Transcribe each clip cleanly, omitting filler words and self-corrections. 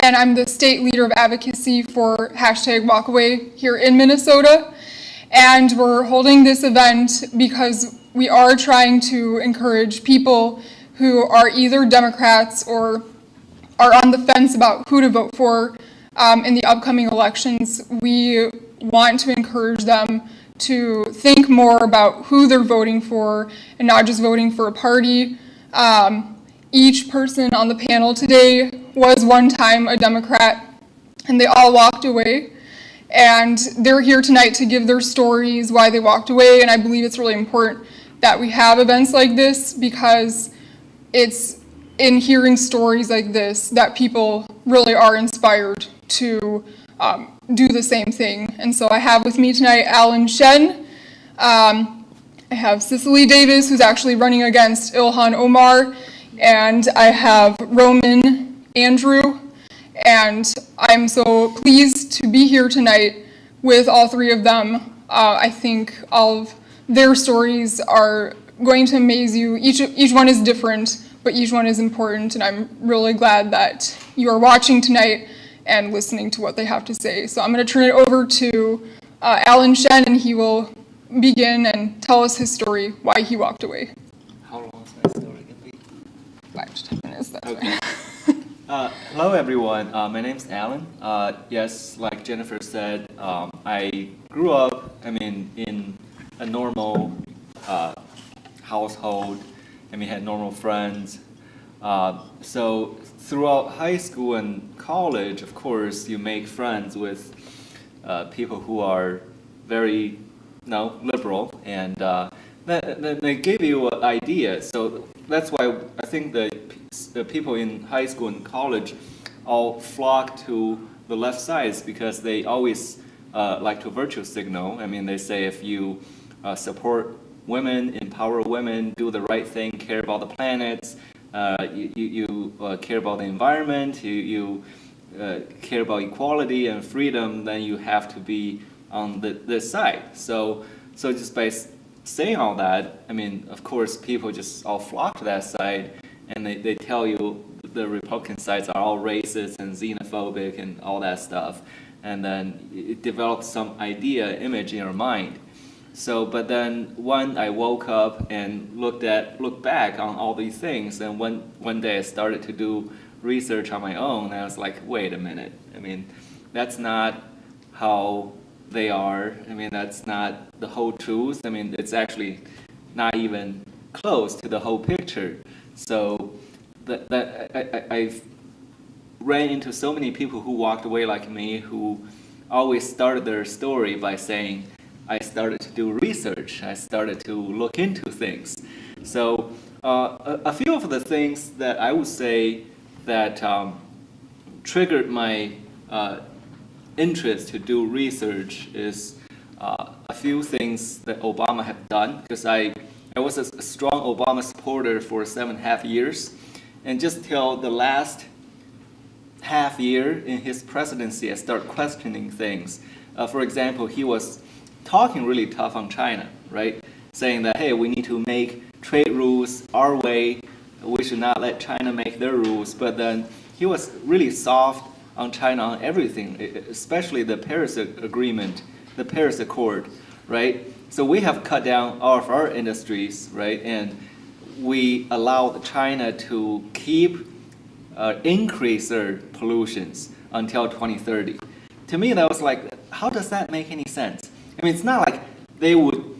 and I'm the state leader of advocacy for #WalkAway here in Minnesota. And we're holding this event because we are trying to encourage people who are either Democrats or are on the fence about who to vote for in the upcoming elections. We want to encourage them to think more about who they're voting for and not just voting for a party. Each person on the panel today was one time a Democrat, and they all walked away. And they're here tonight to give their stories, why they walked away, and I believe it's really important that we have events like this because it's in hearing stories like this that people really are inspired to do the same thing. And so I have with me tonight Shen. I have Cicely Davis, who's actually running against Ilhan Omar, and I have Roman Andrew. And I'm so pleased to be here tonight with all three of them. I think all of their stories are going to amaze you. Each one is different, but each one is important, and I'm really glad that you are watching tonight and listening to what they have to say. So I'm going to turn it over to Shen, and he will begin and tell us his story, why he walked away. How long is that story going to be? 5 to 10 minutes, that's Okay. fine. Hello, everyone. My name's Alan. Yes, like Jennifer said, I grew up, in a normal household. Had normal friends. So throughout high school and college, of course, you make friends with people who are very, liberal, and they give you an idea. So that's why I think the people in high school and college all flock to the left sides because they always like to virtue signal. They say if you support women, empower women, do the right thing, care about the planets, you care about the environment, you care about equality and freedom, then you have to be on this side. So just by saying all that, of course, people just all flock to that side, and they tell you the Republican sides are all racist and xenophobic and all that stuff, and then it develops some idea, image in your mind. So, but then when I woke up and looked back on all these things, and one day I started to do research on my own, and I was like, wait a minute. That's not how they are. That's not the whole truth. It's actually not even close to the whole picture. So I've ran into so many people who walked away like me, who always started their story by saying, I started to do research, I started to look into things. So a few of the things that I would say that triggered my interest to do research is a few things that Obama had done, because I was a strong Obama supporter for 7.5 years, and just till the last half year in his presidency, I started questioning things. For example, he was talking really tough on China, right? Saying that, hey, we need to make trade rules our way, we should not let China make their rules. But then he was really soft on China on everything, especially the Paris Agreement, the Paris Accord, right? So we have cut down all of our industries, right? And we allowed China to keep increase their pollutions until 2030. To me, that was like, how does that make any sense? It's not like they would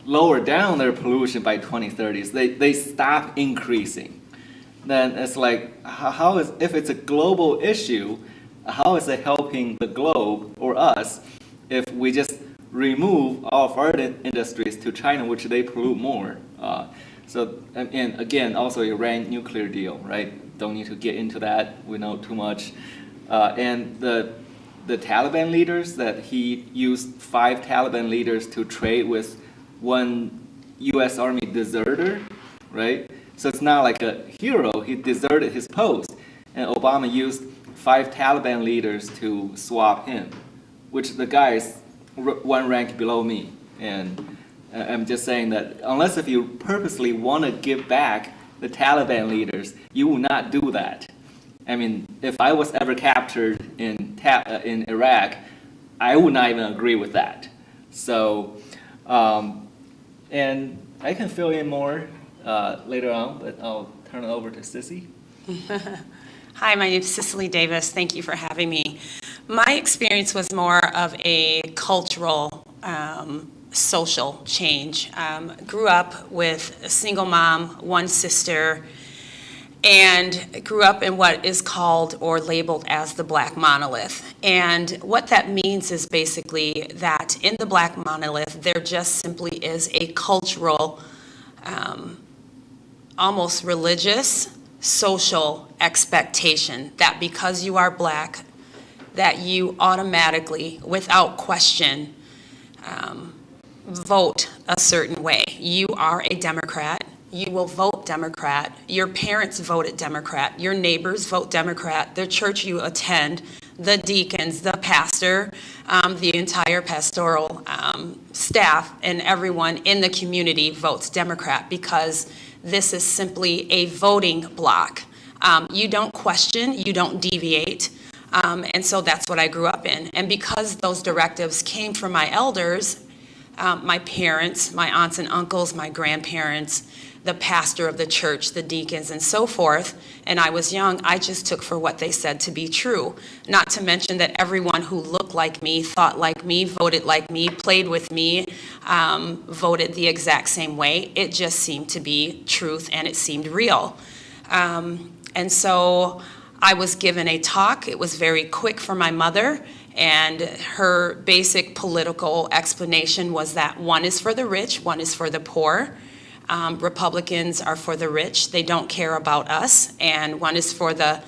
lower down their pollution by 2030s. They stop increasing. Then it's like, if it's a global issue, how is it helping the globe or us if we just remove all of our industries to China, which they pollute more? And again, also Iran nuclear deal, right? Don't need to get into that. We know too much. And the Taliban leaders, that he used 5 Taliban leaders to trade with one U.S. Army deserter, right? So it's not like a hero, he deserted his post. And Obama used 5 Taliban leaders to swap him, which the guy is one rank below me. And I'm just saying that unless if you purposely want to give back the Taliban leaders, you will not do that. I mean, if I was ever captured in Iraq, I would not even agree with that. So, and I can fill in more later on, but I'll turn it over to Sissy. Hi, my name is Cicely Davis. Thank you for having me. My experience was more of a cultural, social change. Grew up with a single mom, one sister, and grew up in what is called or labeled as the Black monolith. And what that means is basically that in the Black monolith, there just simply is a cultural, almost religious, social expectation that because you are Black, that you automatically, without question, vote a certain way. You are a Democrat. You will vote Democrat. Your parents voted Democrat. Your neighbors vote Democrat. The church you attend, the deacons, the pastor, the entire pastoral staff, and everyone in the community votes Democrat because this is simply a voting block. You don't question, you don't deviate. And so that's what I grew up in. And because those directives came from my elders, my parents, my aunts and uncles, my grandparents, the pastor of the church, the deacons, and so forth, and I was young, I just took for what they said to be true. Not to mention that everyone who looked like me, thought like me, voted like me, played with me, voted the exact same way. It just seemed to be truth, and it seemed real. And so I was given a talk. It was very quick for my mother, and her basic political explanation was that one is for the rich, one is for the poor. Republicans are for the rich. They don't care about us. And one is for the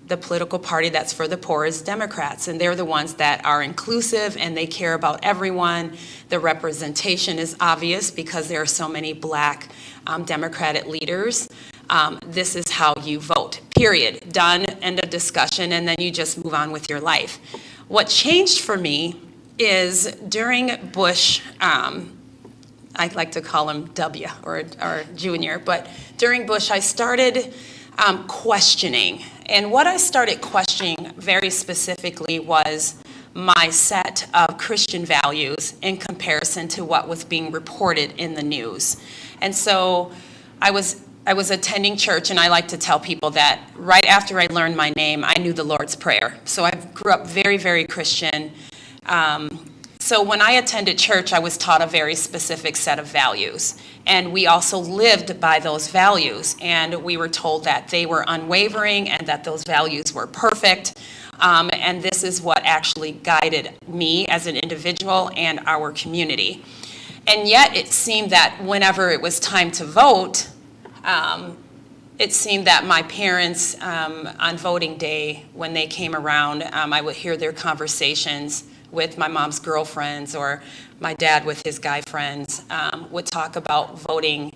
political party that's for the poor is Democrats. And they're the ones that are inclusive and they care about everyone. The representation is obvious because there are so many Black Democratic leaders. This is how you vote, period. Done, end of discussion, and then you just move on with your life. What changed for me is during Bush, I like to call him W or Junior, but during Bush I started questioning. And what I started questioning very specifically was my set of Christian values in comparison to what was being reported in the news. And so I was attending church, and I like to tell people that right after I learned my name, I knew the Lord's Prayer. So I grew up very, very Christian. So when I attended church, I was taught a very specific set of values. And we also lived by those values. And we were told that they were unwavering and that those values were perfect. And this is what actually guided me as an individual and our community. And yet it seemed that whenever it was time to vote, it seemed that my parents on voting day, when they came around, I would hear their conversations with my mom's girlfriends or my dad with his guy friends, would talk about voting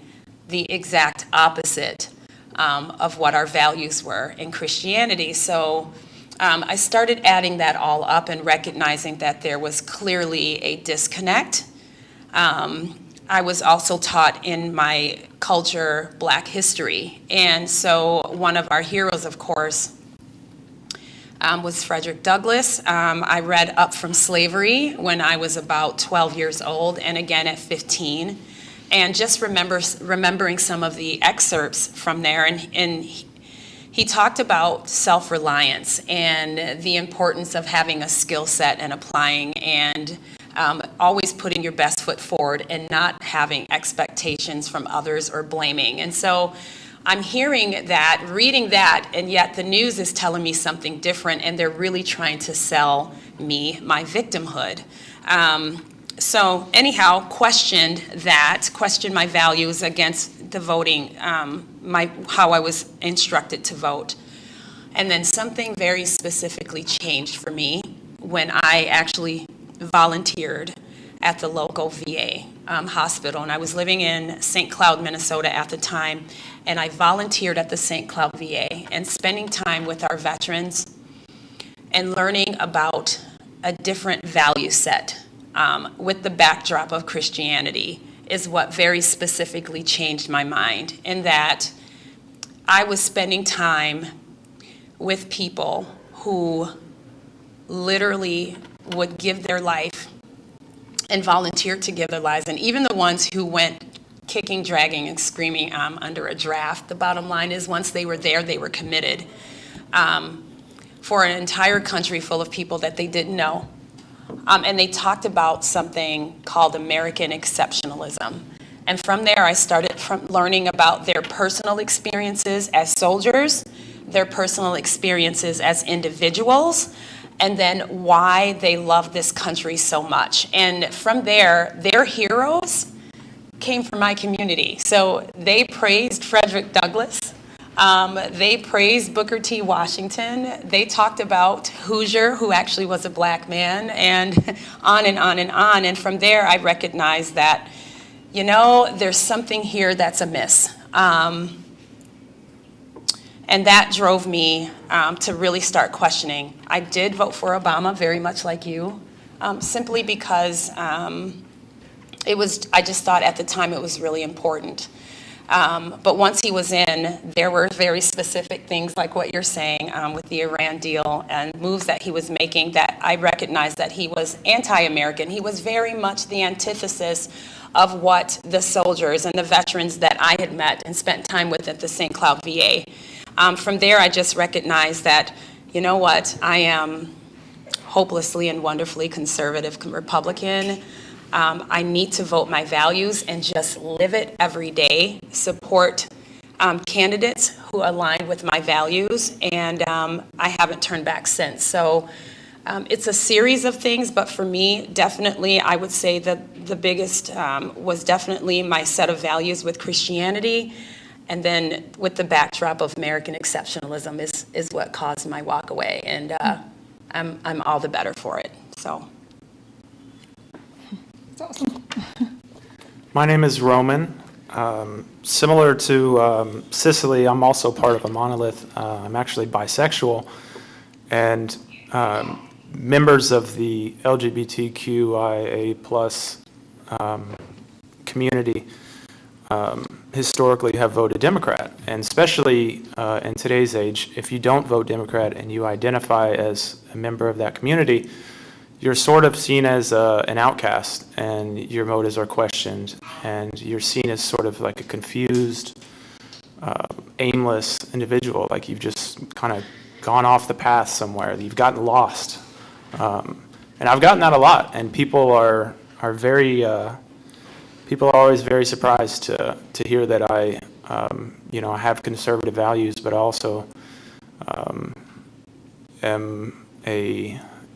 the exact opposite of what our values were in Christianity. So I started adding that all up and recognizing that there was clearly a disconnect. I was also taught in my culture Black history. And so one of our heroes, of course, was Frederick Douglass. I read Up From Slavery when I was about 12 years old, and again at 15. And just remembering some of the excerpts from there, and he talked about self-reliance and the importance of having a skill set and applying, and always putting your best foot forward and not having expectations from others or blaming. And so I'm hearing that, reading that, and yet the news is telling me something different, and they're really trying to sell me my victimhood. So anyhow, questioned my values against the voting, how I was instructed to vote. And then something very specifically changed for me when I actually volunteered at the local VA hospital. And I was living in St. Cloud, Minnesota at the time, and I volunteered at the St. Cloud VA, and spending time with our veterans and learning about a different value set with the backdrop of Christianity is what very specifically changed my mind, in that I was spending time with people who literally would give their life and volunteered to give their lives, and even the ones who went kicking, dragging, and screaming under a draft. The bottom line is, once they were there, they were committed for an entire country full of people that they didn't know. And they talked about something called American exceptionalism. And from there, I started learning about their personal experiences as soldiers, their personal experiences as individuals, and then why they love this country so much. And from there, their heroes came from my community. So they praised Frederick Douglass. They praised Booker T. Washington. They talked about Hoosier, who actually was a black man, and on and on and on. And from there, I recognized that, you know, there's something here that's amiss. And that drove me to really start questioning. I did vote for Obama, very much like you, simply because I just thought at the time it was really important. But once he was in, there were very specific things like what you're saying with the Iran deal and moves that he was making that I recognized that he was anti-American. He was very much the antithesis of what the soldiers and the veterans that I had met and spent time with at the St. Cloud VA. From there, I just recognized that, you know what, I am hopelessly and wonderfully conservative Republican. I need to vote my values and just live it every day, support candidates who align with my values, and I haven't turned back since. So it's a series of things, but for me, definitely, I would say that the biggest was definitely my set of values with Christianity, and then with the backdrop of American exceptionalism is what caused my walk away, and I'm all the better for it, so. Awesome. My name is Roman. Similar to Cicely, I'm also part of a monolith. I'm actually bisexual, and members of the LGBTQIA plus community historically have voted Democrat, and especially in today's age, if you don't vote Democrat and you identify as a member of that community, you're sort of seen as an outcast, and your motives are questioned, and you're seen as sort of like a confused, aimless individual, like you've just kind of gone off the path somewhere, you've gotten lost. And I've gotten that a lot, and people are very, people are always very surprised to hear that I have conservative values, but I also am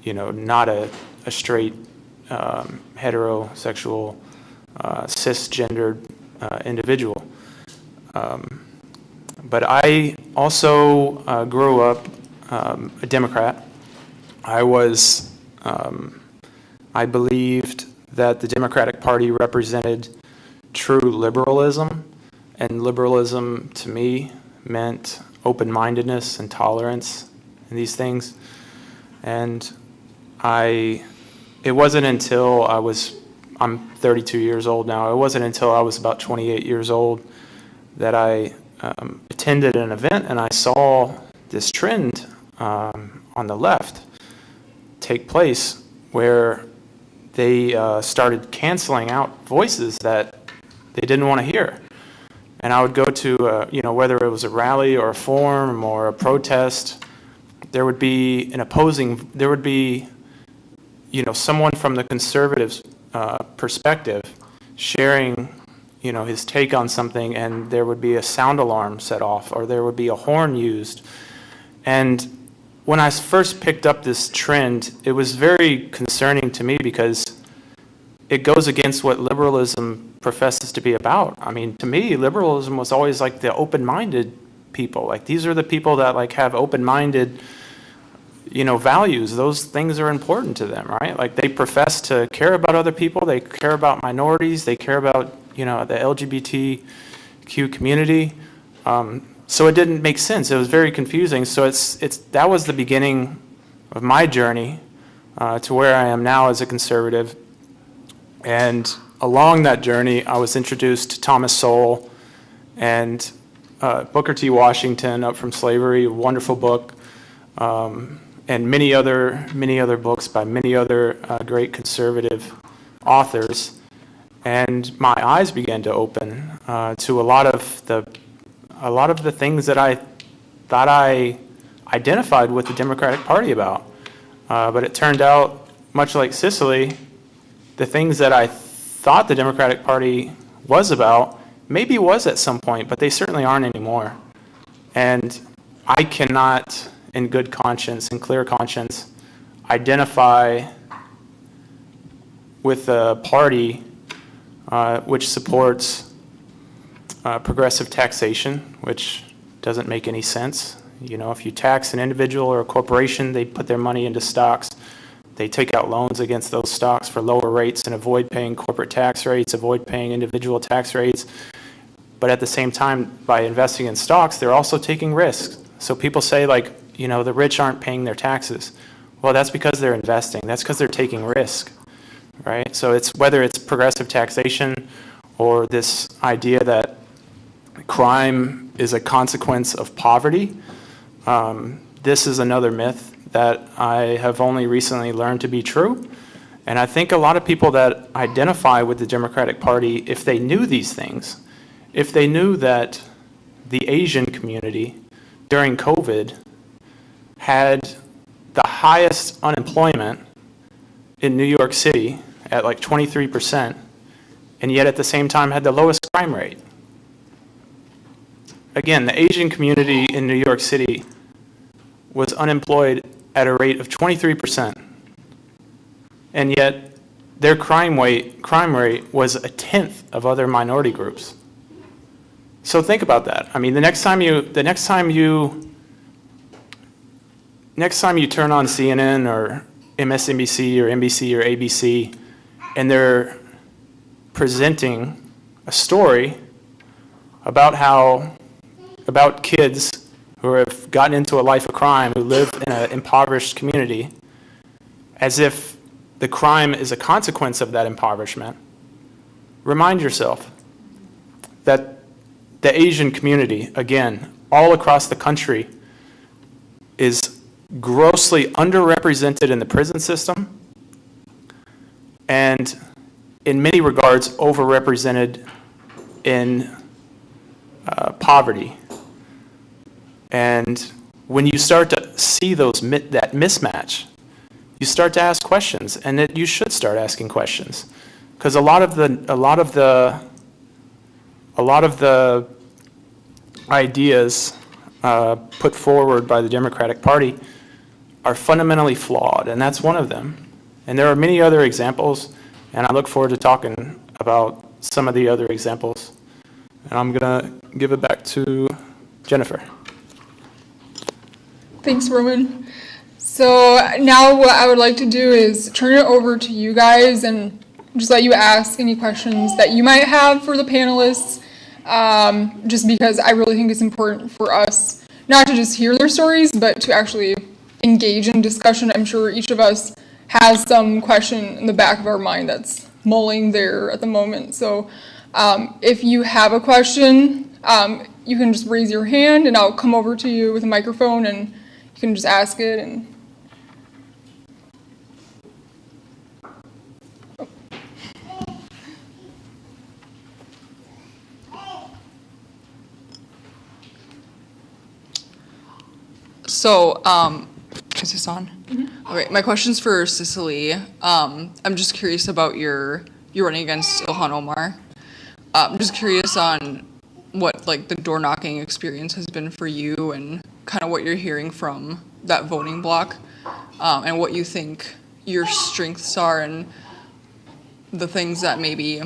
not a straight, heterosexual, cisgendered individual. But I also grew up a Democrat. I believed that the Democratic Party represented true liberalism, and liberalism to me meant open-mindedness and tolerance and these things. And it wasn't until I'm 32 years old now, it wasn't until I was about 28 years old that I attended an event and I saw this trend on the left take place where they started canceling out voices that they didn't want to hear. And I would go to, whether it was a rally or a forum or a protest, there would be someone from the conservatives' perspective sharing, his take on something, and there would be a sound alarm set off, or there would be a horn used. And when I first picked up this trend, it was very concerning to me because it goes against what liberalism professes to be about. I mean, to me, liberalism was always like the open-minded people. Like, these are the people that like have open-minded values. Those things are important to them, right? Like, they profess to care about other people, they care about minorities, they care about, the LGBTQ community. So it didn't make sense. It was very confusing. So that was the beginning of my journey to where I am now as a conservative. And along that journey, I was introduced to Thomas Sowell and Booker T. Washington, Up From Slavery, a wonderful book. and many other books by many other great conservative authors. And my eyes began to open to a lot of the things that I thought I identified with the Democratic Party about. But it turned out, much like Cicely, the things that I thought the Democratic Party was about maybe was at some point, but they certainly aren't anymore. And I cannot, in good conscience and clear conscience, identify with a party which supports progressive taxation, which doesn't make any sense. You know, if you tax an individual or a corporation, they put their money into stocks. They take out loans against those stocks for lower rates and avoid paying corporate tax rates, avoid paying individual tax rates. But at the same time, by investing in stocks, they're also taking risks. So people say, like, you know, the rich aren't paying their taxes. Well, that's because they're investing. That's because they're taking risk, right? So it's whether it's progressive taxation or this idea that crime is a consequence of poverty. This is another myth that I have only recently learned to be true. And I think a lot of people that identify with the Democratic Party, if they knew these things, if they knew that the Asian community during COVID had the highest unemployment in New York City at like 23%, and yet at the same time had the lowest crime rate. Again, the Asian community in New York City was unemployed at a rate of 23%, and yet their crime rate was a tenth of other minority groups. So think about that. I mean, the next time you turn on CNN or MSNBC or NBC or ABC, and they're presenting a story about kids who have gotten into a life of crime, who live in an impoverished community, as if the crime is a consequence of that impoverishment, remind yourself that the Asian community, again, all across the country, is grossly underrepresented in the prison system and in many regards overrepresented in poverty. And when you start to see that mismatch, you start to ask questions, and that you should start asking questions, because a lot of the ideas put forward by the Democratic Party are fundamentally flawed, and that's one of them. And there are many other examples, and I look forward to talking about some of the other examples. And I'm gonna give it back to Jennifer. Thanks, Roman. So now what I would like to do is turn it over to you guys and just let you ask any questions that you might have for the panelists, just because I really think it's important for us not to just hear their stories, but to actually engage in discussion. I'm sure each of us has some question in the back of our mind that's mulling there at the moment. So if you have a question, you can just raise your hand and I'll come over to you with a microphone and you can just ask it. And So, is this on? Mm-hmm. Okay, my question's for Cicely. I'm just curious about you're running against Ilhan Omar. I'm just curious on what like the door knocking experience has been for you and kind of what you're hearing from that voting bloc, and what you think your strengths are and the things that maybe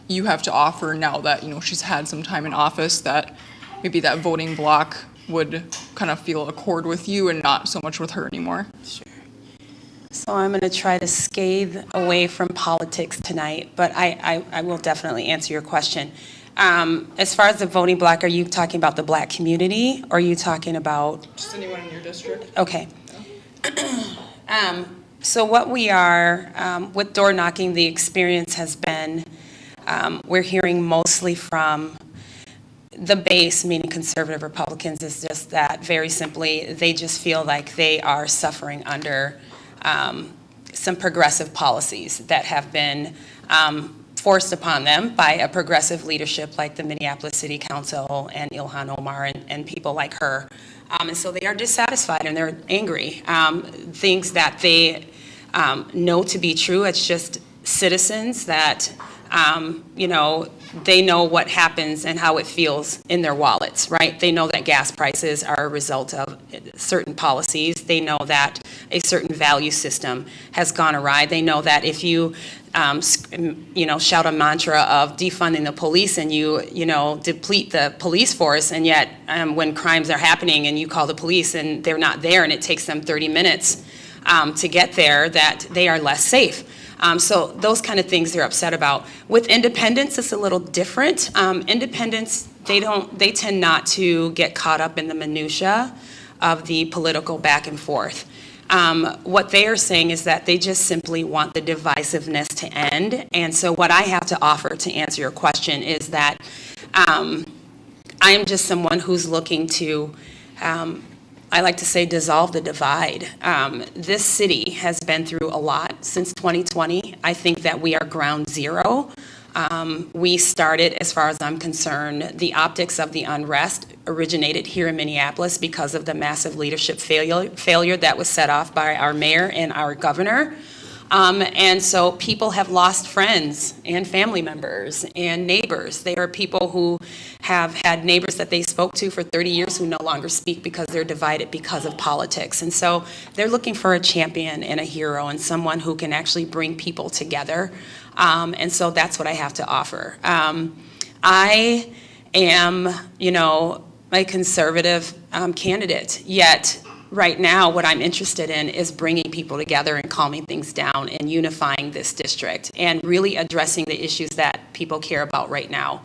you have to offer now that, you know, she's had some time in office, that maybe that voting bloc would kind of feel accord with you and not so much with her anymore. Sure. So I'm going to try to scathe away from politics tonight, but I will definitely answer your question. As far as the voting bloc, are you talking about the Black community, or are you talking about? Just anyone in your district. Okay. So what we are, with door knocking, the experience has been, we're hearing mostly from the base, meaning conservative Republicans, is just that very simply, they just feel like they are suffering under some progressive policies that have been forced upon them by a progressive leadership like the Minneapolis City Council and Ilhan Omar and people like her. And so they are dissatisfied and they're angry. Things that they know to be true, it's just citizens that, they know what happens and how it feels in their wallets, right? They know that gas prices are a result of certain policies. They know that a certain value system has gone awry. They know that if you, shout a mantra of defunding the police and you deplete the police force, and yet when crimes are happening and you call the police and they're not there and it takes them 30 minutes to get there, that they are less safe. So those kind of things they're upset about. With independents, it's a little different. Independents, they tend not to get caught up in the minutia of the political back and forth. What they are saying is that they just simply want the divisiveness to end. And so what I have to offer to answer your question is that I am just someone who's looking to I like to say dissolve the divide. This city has been through a lot since 2020. I think that we are ground zero. We started, as far as I'm concerned, the optics of the unrest originated here in Minneapolis because of the massive leadership failure that was set off by our mayor and our governor. And so people have lost friends and family members and neighbors. They are people who have had neighbors that they spoke to for 30 years who no longer speak because they're divided because of politics. And so they're looking for a champion and a hero and someone who can actually bring people together. And so that's what I have to offer. I am, a conservative candidate, yet right now, what I'm interested in is bringing people together and calming things down and unifying this district and really addressing the issues that people care about right now.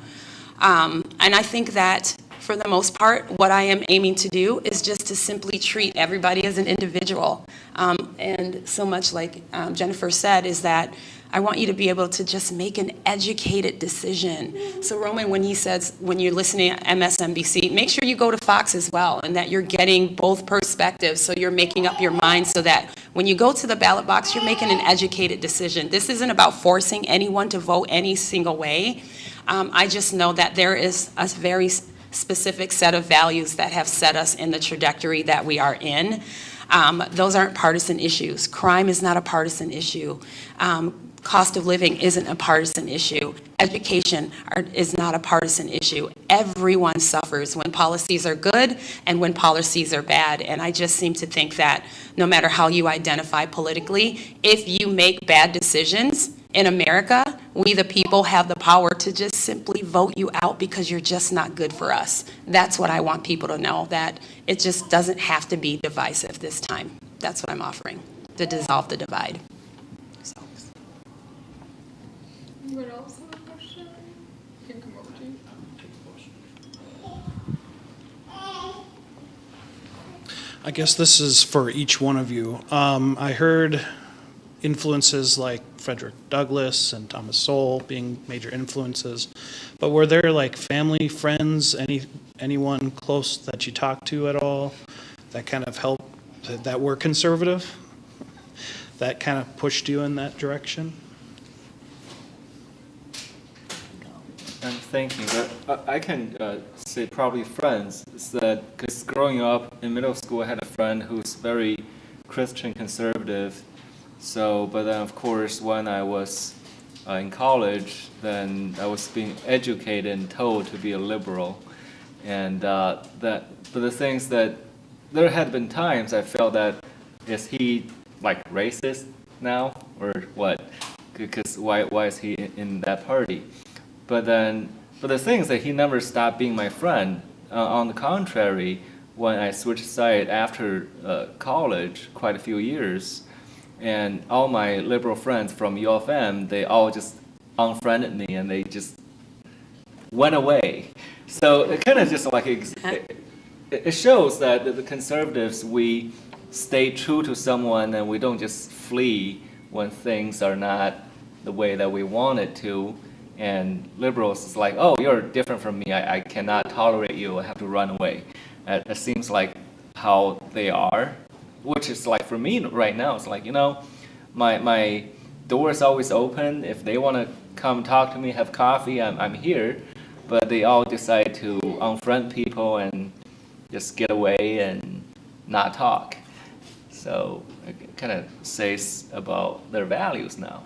And I think that for the most part, what I am aiming to do is just to simply treat everybody as an individual. And so much like Jennifer said, is that I want you to be able to just make an educated decision. So Roman, when he says, when you're listening to MSNBC, make sure you go to Fox as well and that you're getting both perspectives so you're making up your mind so that when you go to the ballot box, you're making an educated decision. This isn't about forcing anyone to vote any single way. I just know that there is a very specific set of values that have set us in the trajectory that we are in. Those aren't partisan issues. Crime is not a partisan issue. Cost of living isn't a partisan issue. Education is not a partisan issue. Everyone suffers when policies are good and when policies are bad. And I just seem to think that no matter how you identify politically, if you make bad decisions in America, we the people have the power to just simply vote you out because you're just not good for us. That's what I want people to know, that it just doesn't have to be divisive this time. That's what I'm offering, to dissolve the divide. So. Anyone else have a question? You can come over to you. I guess this is for each one of you. I heard influences like Frederick Douglass and Thomas Sowell being major influences, but were there like family, friends, anyone close that you talked to at all that kind of helped, that were conservative, that kind of pushed you in that direction? I'm thinking, but I can say probably friends. Is that because growing up in middle school, I had a friend who's very Christian conservative. So, but then of course, when I was in college, then I was being educated and told to be a liberal, and but the things that there had been times I felt that is he like racist now or what? Because why is he in that party? But the thing is that he never stopped being my friend. On the contrary, when I switched side after college, quite a few years, and all my liberal friends from U of M, they all just unfriended me and they just went away. So it kind of just like it shows that the conservatives, we stay true to someone and we don't just flee when things are not the way that we want it to. And liberals is like, oh, you're different from me, I cannot tolerate you, I have to run away. It seems like how they are, which is like for me right now, it's like, my door is always open. If they want to come talk to me, have coffee, I'm here. But they all decide to unfriend people and just get away and not talk. So it kind of says about their values now.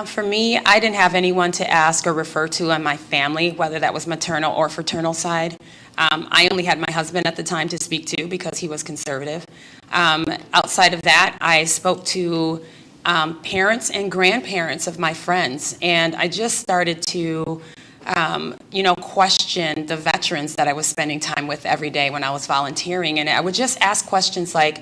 For me, I didn't have anyone to ask or refer to in my family, whether that was maternal or fraternal side. I only had my husband at the time to speak to because he was conservative. Outside of that, I spoke to parents and grandparents of my friends, and I just started to question the veterans that I was spending time with every day when I was volunteering. And I would just ask questions like,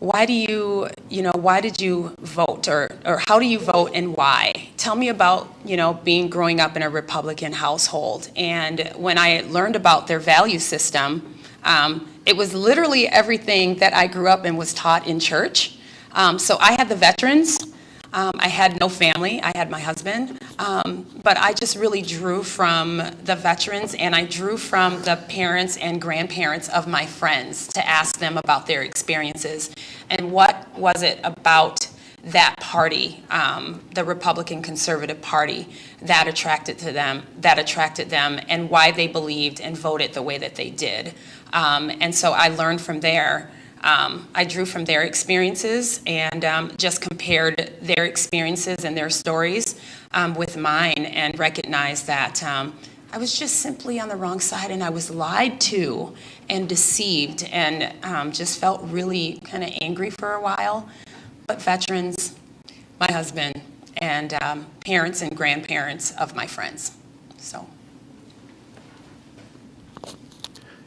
why did you vote, or how do you vote and why? Tell me about, growing up in a Republican household. And when I learned about their value system, it was literally everything that I grew up and was taught in church. So I had the veterans. I had no family. I had my husband. But I just really drew from the veterans, and I drew from the parents and grandparents of my friends to ask them about their experiences and what was it about that party, the Republican Conservative Party, that attracted them, and why they believed and voted the way that they did. And so I learned from there. I drew from their experiences and just compared their experiences and their stories with mine, and recognized that I was just simply on the wrong side, and I was lied to and deceived, and just felt really kind of angry for a while. But veterans, my husband, and parents and grandparents of my friends. So.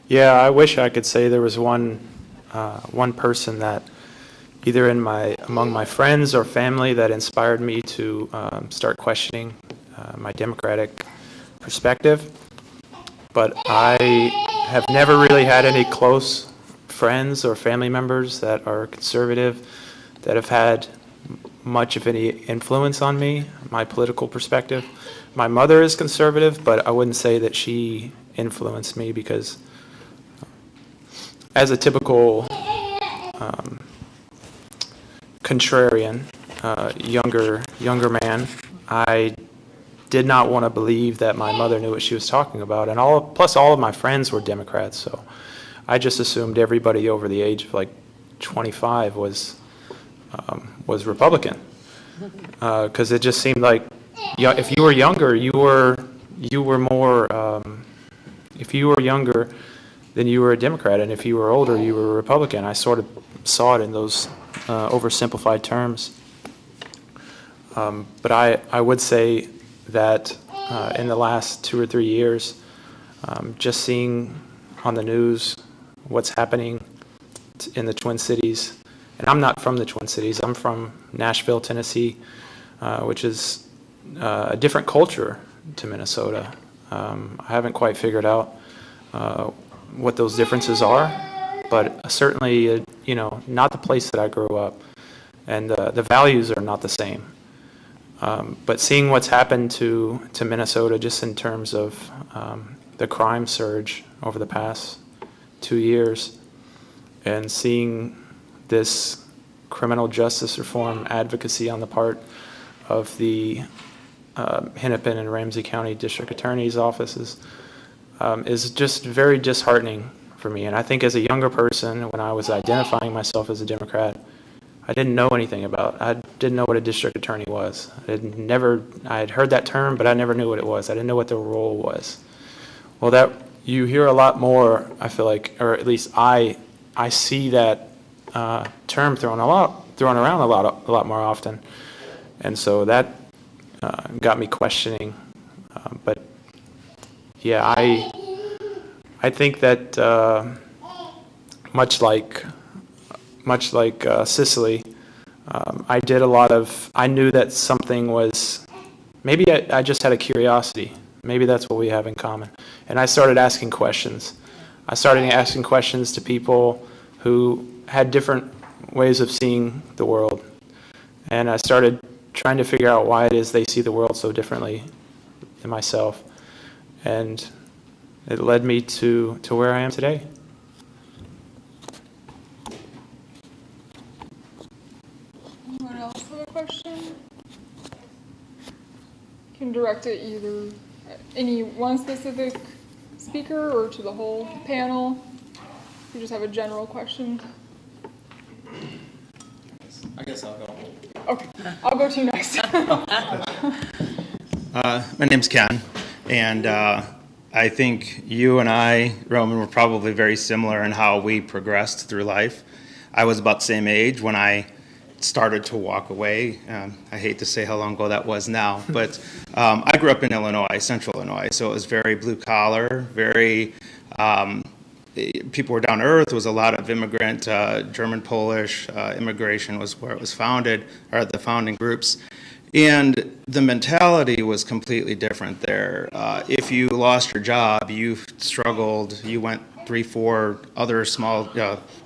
Yeah, I wish I could say there was one person that either among my friends or family that inspired me to start questioning my democratic perspective. But I have never really had any close friends or family members that are conservative that have had much of any influence on me, my political perspective. My mother is conservative, but I wouldn't say that she influenced me, because as a typical contrarian, younger man, I did not want to believe that my mother knew what she was talking about, and plus all of my friends were Democrats, so I just assumed everybody over the age of like 25 was Republican, because it just seemed like, if you were younger, you were more. If you were younger, then you were a Democrat, and if you were older, you were a Republican. I sort of saw it in those oversimplified terms. But I would say that in the last 2 or 3 years, just seeing on the news what's happening in the Twin Cities, and I'm not from the Twin Cities, I'm from Nashville, Tennessee, which is a different culture to Minnesota. I haven't quite figured out what those differences are, but certainly, not the place that I grew up, and the values are not the same. But seeing what's happened to Minnesota just in terms of the crime surge over the past 2 years, and seeing this criminal justice reform advocacy on the part of the Hennepin and Ramsey County District Attorney's offices is just very disheartening for me. And I think as a younger person, when I was identifying myself as a Democrat, I didn't know anything I didn't know what a district attorney was. I had heard that term, but I never knew what it was. I didn't know what the role was. Well, you hear a lot more, I feel like, or at least I see that term thrown around a lot more often. And so that got me questioning. But yeah, I think that much like Cicely, I knew that something was, maybe I just had a curiosity. Maybe that's what we have in common. And I started asking questions. I started asking questions to people who had different ways of seeing the world. And I started trying to figure out why it is they see the world so differently. in myself. And it led me to where I am today. Anyone else have a question? You can direct it either at any one specific speaker or to the whole panel. You just have a general question. I guess I'll go. Okay, I'll go to you next. My name's Ken, and I think you and I, Roman, were probably very similar in how we progressed through life. I was about the same age when I started to walk away. I hate to say how long ago that was now, but I grew up in Illinois, central Illinois, so it was very blue collar, very people were down to earth. There was a lot of immigrant, German, Polish immigration was where it was founded, or the founding groups. And the mentality was completely different there. If you lost your job, you struggled, you went 3-4 other small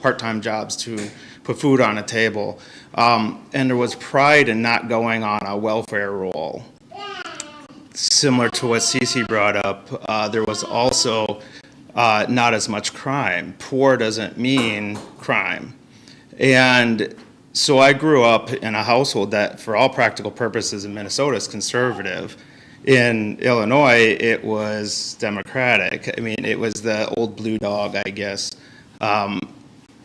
part-time jobs to put food on a table. And there was pride in not going on a welfare roll. Similar to what Cece brought up, there was also not as much crime. Poor doesn't mean crime. And so I grew up in a household that, for all practical purposes in Minnesota, is conservative. In Illinois, it was Democratic. I mean, it was the old blue dog, I guess.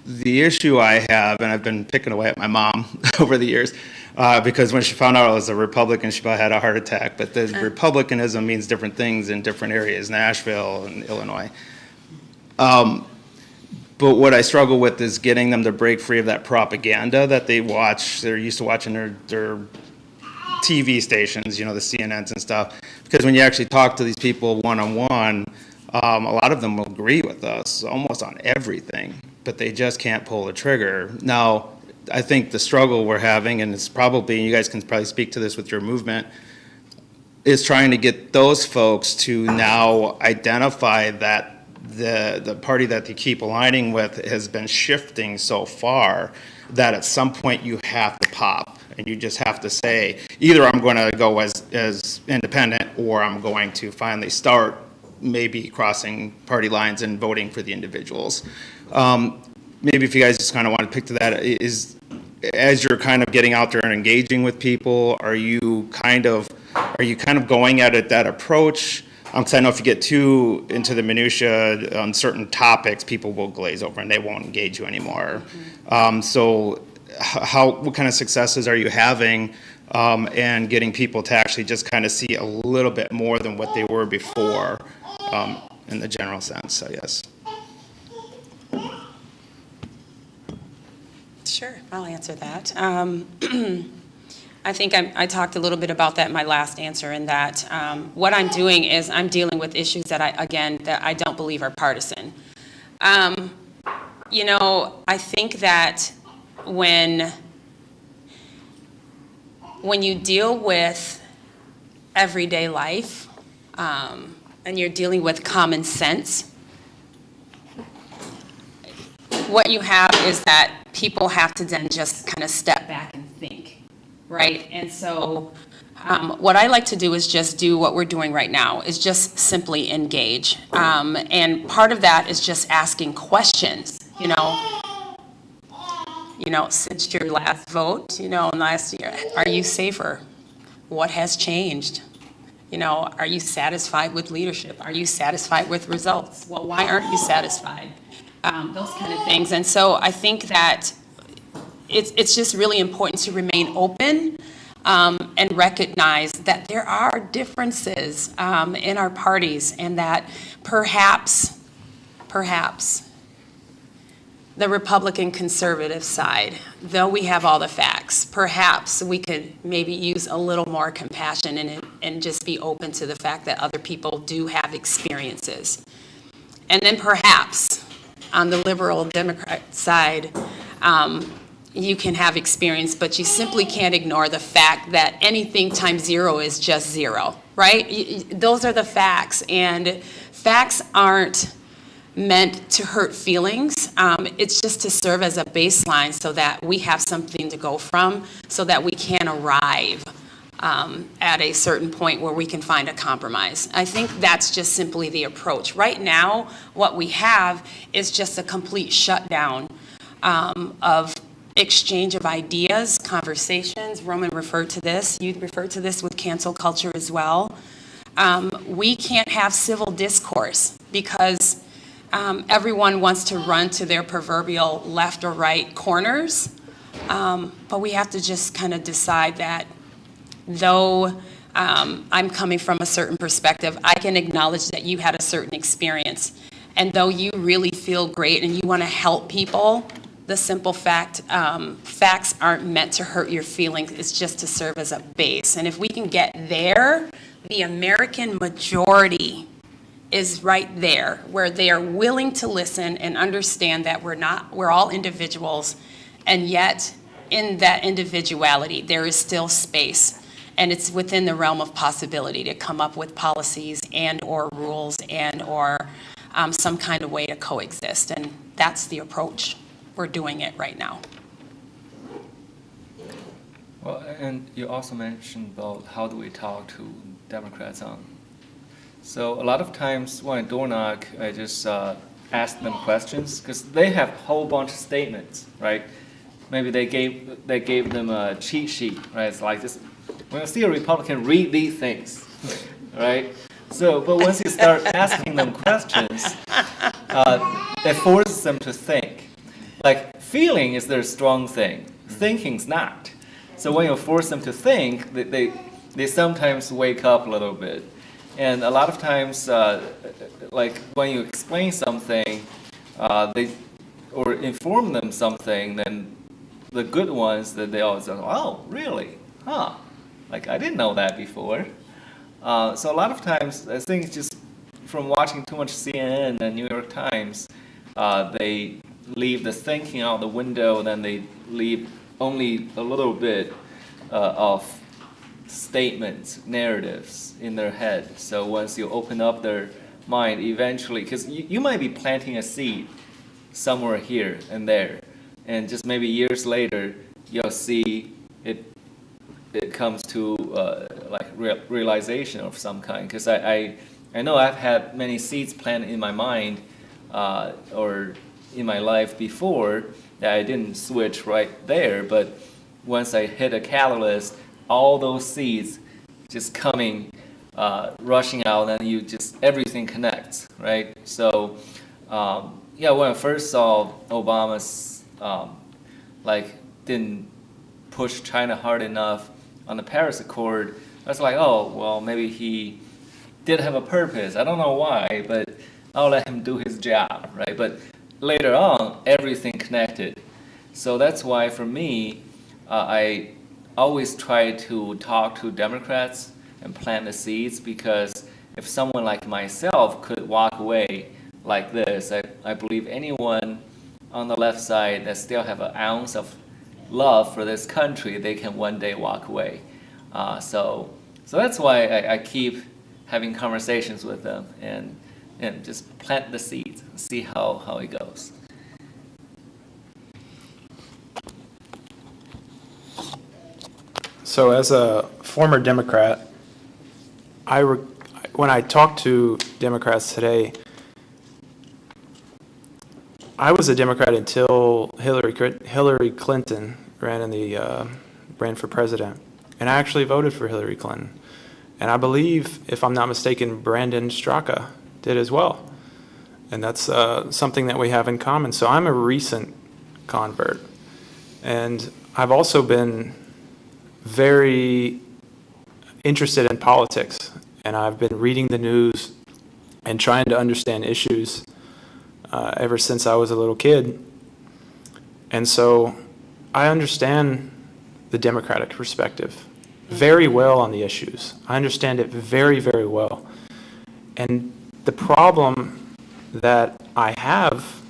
The issue I have, and I've been picking away at my mom over the years, because when she found out I was a Republican, she probably had a heart attack. But the Republicanism means different things in different areas, Nashville and Illinois. But what I struggle with is getting them to break free of that propaganda that they watch. They're used to watching their TV stations, the CNNs and stuff. Because when you actually talk to these people one-on-one, a lot of them will agree with us almost on everything, but they just can't pull the trigger. Now, I think the struggle we're having, and it's probably, and you guys can probably speak to this with your movement, is trying to get those folks to now identify that the party that they keep aligning with has been shifting so far that at some point you have to pop, and you just have to say, either I'm going to go as independent, or I'm going to finally start maybe crossing party lines and voting for the individuals. Maybe if you guys just kind of want to pick to that, is as you're kind of getting out there and engaging with people, are you kind of going at it that approach? Because I know if you get too into the minutia on certain topics, people will glaze over and they won't engage you anymore. So what kind of successes are you having and getting people to actually just kind of see a little bit more than what they were before in the general sense, I guess? Sure, I'll answer that. I think I talked a little bit about that in my last answer, in that what I'm doing is I'm dealing with issues that I don't believe are partisan. I think that when you deal with everyday life and you're dealing with common sense, what you have is that people have to then just kind of step back and think. Right, and so what I like to do is just do what we're doing right now, is just simply engage. And part of that is just asking questions, since your last vote, last year, are you safer? What has changed? Are you satisfied with leadership? Are you satisfied with results? Well, why aren't you satisfied? Those kind of things. And so I think that it's just really important to remain open and recognize that there are differences in our parties, and that perhaps the Republican conservative side, though we have all the facts, perhaps we could maybe use a little more compassion and just be open to the fact that other people do have experiences. And then perhaps on the liberal Democrat side, you can have experience, but you simply can't ignore the fact that anything times zero is just zero, right? Those are the facts, and facts aren't meant to hurt feelings. It's just to serve as a baseline so that we have something to go from, so that we can arrive at a certain point where we can find a compromise. I think that's just simply the approach. Right now, what we have is just a complete shutdown of exchange of ideas, conversations. Roman referred to this. You referred to this with cancel culture as well. We can't have civil discourse because everyone wants to run to their proverbial left or right corners. But we have to just kind of decide that though I'm coming from a certain perspective, I can acknowledge that you had a certain experience. And though you really feel great and you want to help people, the simple fact, facts aren't meant to hurt your feelings. It's just to serve as a base. And if we can get there, the American majority is right there, where they are willing to listen and understand that we're all individuals, and yet in that individuality, there is still space. And it's within the realm of possibility to come up with policies and or rules and or some kind of way to coexist. And that's the approach. We're doing it right now. Well, and you also mentioned about how do we talk to Democrats on. So a lot of times when I door knock, I just ask them questions because they have a whole bunch of statements, right? Maybe they gave them a cheat sheet, right? It's like this. When I see a Republican, read these things, right? So, but once you start asking them questions, it forces them to think. Like, feeling is their strong thing. Thinking's not. So when you force them to think, they sometimes wake up a little bit. And a lot of times, like when you explain something, or inform them something, then the good ones, that they always say, oh, really? Huh? Like, I didn't know that before. So a lot of times, I think just from watching too much CNN and New York Times, they leave the thinking out the window, and then they leave only a little bit of statements, narratives in their head. So once you open up their mind, eventually, because you might be planting a seed somewhere here and there, and just maybe years later, you'll see it comes to like realization of some kind. Because I know I've had many seeds planted in my mind or in my life before that I didn't switch right there, but once I hit a catalyst, all those seeds just coming, rushing out, and you just, everything connects, right? So, yeah, when I first saw Obama's, like, didn't push China hard enough on the Paris Accord, I was like, oh, well, maybe he did have a purpose. I don't know why, but I'll let him do his job, right? But later on, everything connected. So that's why, for me, I always try to talk to Democrats and plant the seeds, because if someone like myself could walk away like this, I believe anyone on the left side that still have an ounce of love for this country, they can one day walk away. So that's why I keep having conversations with them and just plant the seeds and see how it goes. So as a former Democrat, when I talk to Democrats today, I was a Democrat until Hillary Clinton ran for president, and I actually voted for Hillary Clinton. And I believe, if I'm not mistaken, Brandon Straka did as well. And that's something that we have in common. So I'm a recent convert. And I've also been very interested in politics. And I've been reading the news and trying to understand issues ever since I was a little kid. And so I understand the Democratic perspective very well on the issues. I understand it very, very well. And the problem that I have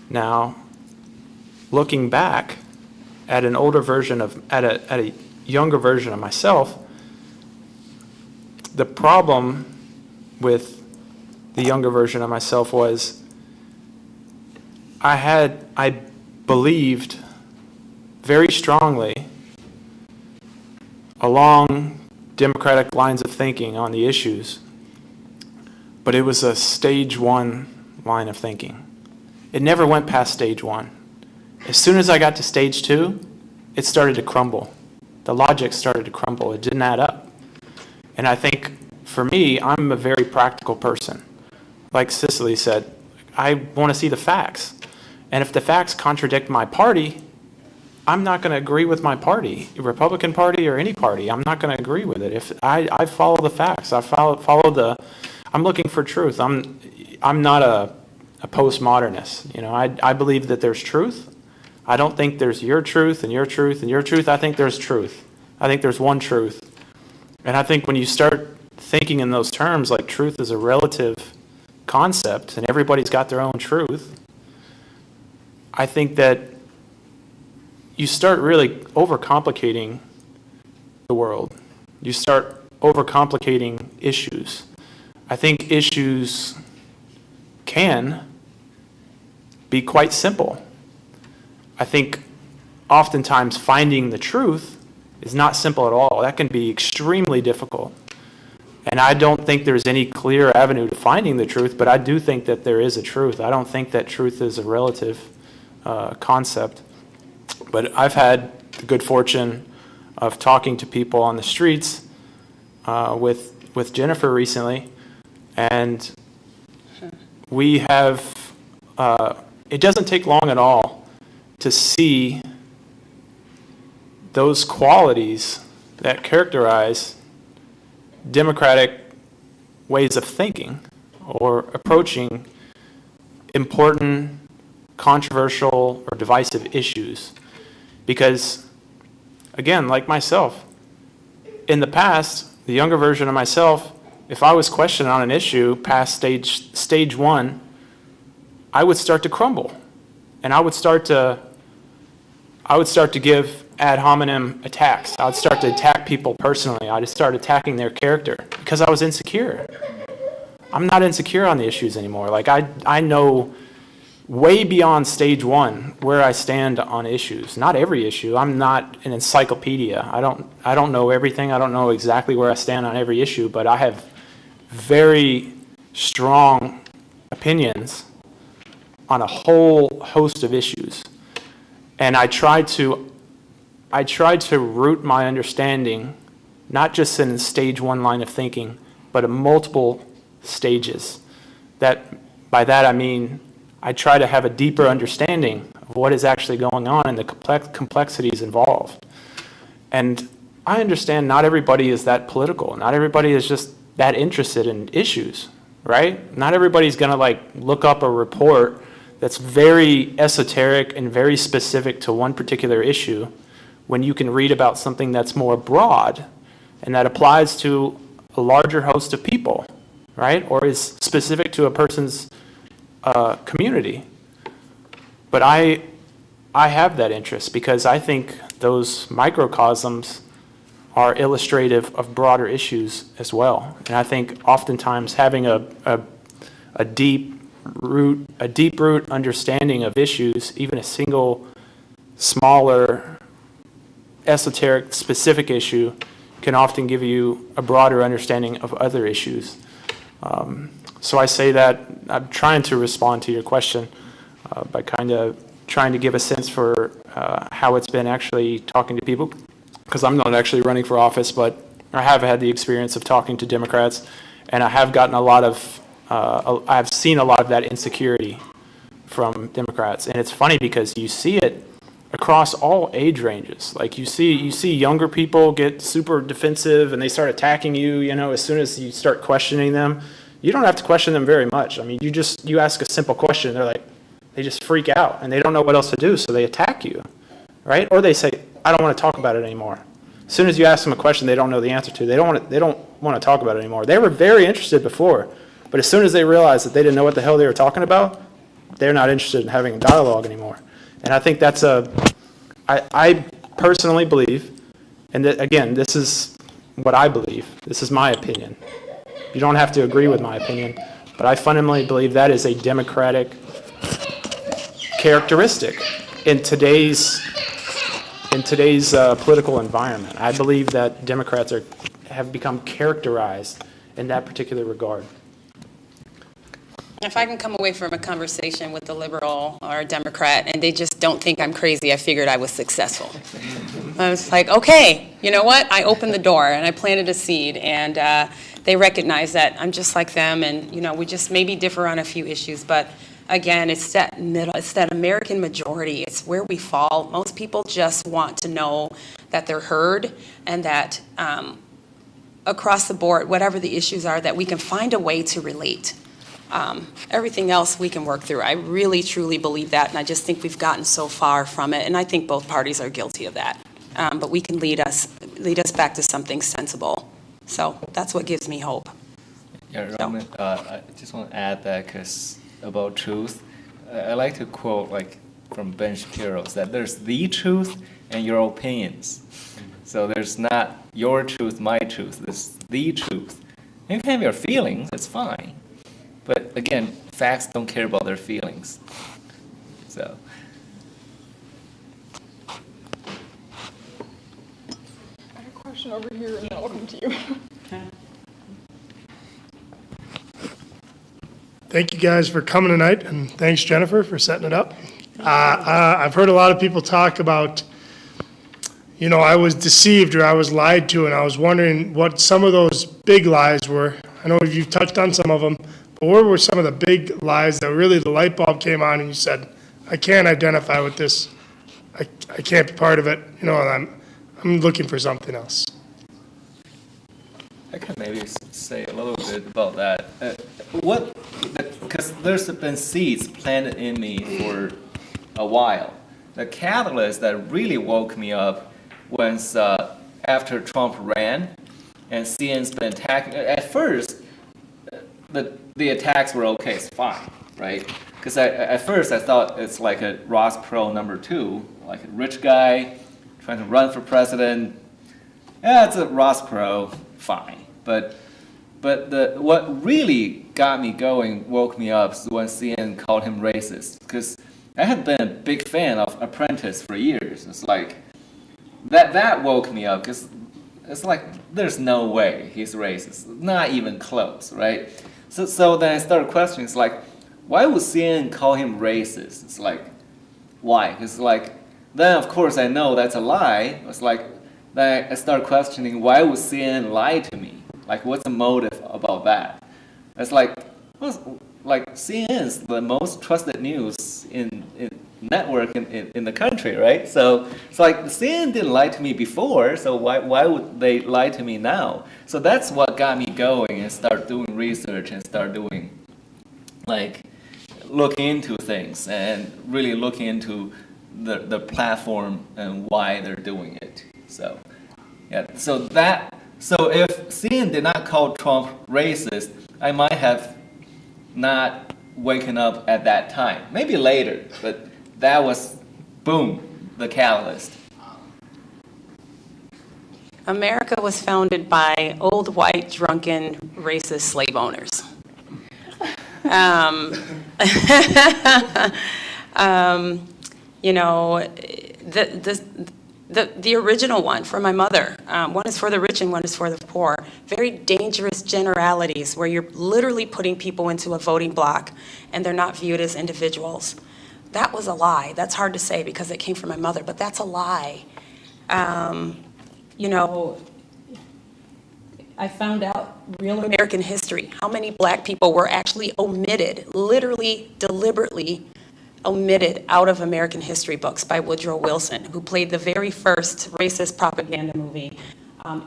now, looking back at an older version at a younger version of myself, the problem with the younger version of myself was I believed very strongly along Democratic lines of thinking on the issues, but it was a stage one line of thinking. It never went past stage one. As soon as I got to stage two, it started to crumble. The logic started to crumble. It didn't add up. And I think, for me, I'm a very practical person. Like Cicely said, I want to see the facts. And if the facts contradict my party, I'm not going to agree with my party, Republican Party or any party. I'm not going to agree with it. If I follow the facts, I'm looking for truth. I'm not a postmodernist. I believe that there's truth. I don't think there's your truth and your truth and your truth. I think there's truth. I think there's one truth. And I think when you start thinking in those terms, like truth is a relative concept and everybody's got their own truth, I think that you start really overcomplicating the world. You start overcomplicating issues. I think issues can be quite simple. I think oftentimes finding the truth is not simple at all. That can be extremely difficult. And I don't think there's any clear avenue to finding the truth, but I do think that there is a truth. I don't think that truth is a relative concept. But I've had the good fortune of talking to people on the streets with Jennifer recently, and we have, it doesn't take long at all to see those qualities that characterize democratic ways of thinking or approaching important, controversial, or divisive issues. Because, again, like myself, in the past, the younger version of myself, if I was questioned on an issue past stage one, I would start to crumble. And I would start to give ad hominem attacks. I would start to attack people personally. I just start attacking their character because I was insecure. I'm not insecure on the issues anymore. Like I know way beyond stage one where I stand on issues. Not every issue. I'm not an encyclopedia. I don't know everything. I don't know exactly where I stand on every issue, but I have very strong opinions on a whole host of issues. And I try to root my understanding not just in stage one line of thinking, but in multiple stages. By that I mean I try to have a deeper understanding of what is actually going on and the complexities involved. And I understand not everybody is that political. Not everybody is just that interested in issues, right? Not everybody's going to look up a report that's very esoteric and very specific to one particular issue when you can read about something that's more broad and that applies to a larger host of people, right? Or is specific to a person's community. But I have that interest because I think those microcosms are illustrative of broader issues as well. And I think oftentimes having a deep root understanding of issues, even a single smaller esoteric specific issue, can often give you a broader understanding of other issues. So I say that I'm trying to respond to your question by kind of trying to give a sense for how it's been actually talking to people, because I'm not actually running for office, but I have had the experience of talking to Democrats, and I have gotten I've seen a lot of that insecurity from Democrats. And it's funny because you see it across all age ranges. Like you see younger people get super defensive and they start attacking you, as soon as you start questioning them. You don't have to question them very much. I mean, you ask a simple question, they just freak out and they don't know what else to do, so they attack you, right? Or they say, I don't want to talk about it anymore. As soon as you ask them a question they don't know the answer to, they don't want to talk about it anymore. They were very interested before, but as soon as they realized that they didn't know what the hell they were talking about, they're not interested in having a dialogue anymore. And I think that's I personally believe, and again, this is what I believe. This is my opinion. You don't have to agree with my opinion, but I fundamentally believe that is a democratic characteristic in today's political environment. I believe that Democrats have become characterized in that particular regard. If I can come away from a conversation with a liberal or a Democrat and they just don't think I'm crazy, I figured I was successful. I was like, okay, you know what? I opened the door and I planted a seed, and they recognize that I'm just like them, and we just maybe differ on a few issues, but again, it's that middle, it's that American majority. It's where we fall. Most people just want to know that they're heard, and that across the board, whatever the issues are, that we can find a way to relate. Everything else we can work through. I really, truly believe that, and I just think we've gotten so far from it, and I think both parties are guilty of that. But we can lead us back to something sensible. So that's what gives me hope. Yeah, Roman, I just want to add that because about truth, I like to quote from Ben Shapiro's that there's the truth and your opinions. So there's not your truth, my truth. There's the truth. You can have your feelings, it's fine. But again, facts don't care about their feelings. So. I had a question over here, and then I'll come to you. Thank you guys for coming tonight, and thanks, Jennifer, for setting it up. I've heard a lot of people talk about, I was deceived or I was lied to, and I was wondering what some of those big lies were. I know you've touched on some of them, but what were some of the big lies that really the light bulb came on and you said, I can't identify with this, I can't be part of it, and I'm looking for something else. I can maybe say a little bit about that. Because there's been seeds planted in me for a while. The catalyst that really woke me up was after Trump ran and CNN's been attacking. At first, the attacks were okay, it's fine, right? Because at first I thought it's like a Ross Perot #2, like a rich guy trying to run for president. Yeah, it's a Ross Perot, fine. But what really got me going, woke me up, is when CNN called him racist. Because I had been a big fan of Apprentice for years. It's like that woke me up, because it's like there's no way he's racist, not even close, right? So then I started questioning. It's like, why would CNN call him racist? It's like, why? Because then of course I know that's a lie. It's like then I started questioning, why would CNN lie to me? Like, what's the motive about that? It's like CNN's the most trusted news in network in the country, right? So it's like CNN didn't lie to me before, so why would they lie to me now? So that's what got me going and start doing research and start doing looking into things and really looking into the platform and why they're doing it. So yeah, so if CNN did not call Trump racist, I might have not waken up at that time. Maybe later, but that was, boom, the catalyst. America was founded by old, white, drunken, racist slave owners. The original one for my mother, one is for the rich and one is for the poor. Very dangerous generalities where you're literally putting people into a voting block and they're not viewed as individuals. That was a lie. That's hard to say because it came from my mother, but that's a lie. I found out real American history, how many black people were actually omitted, literally, deliberately omitted out of American history books by Woodrow Wilson, who played the very first racist propaganda movie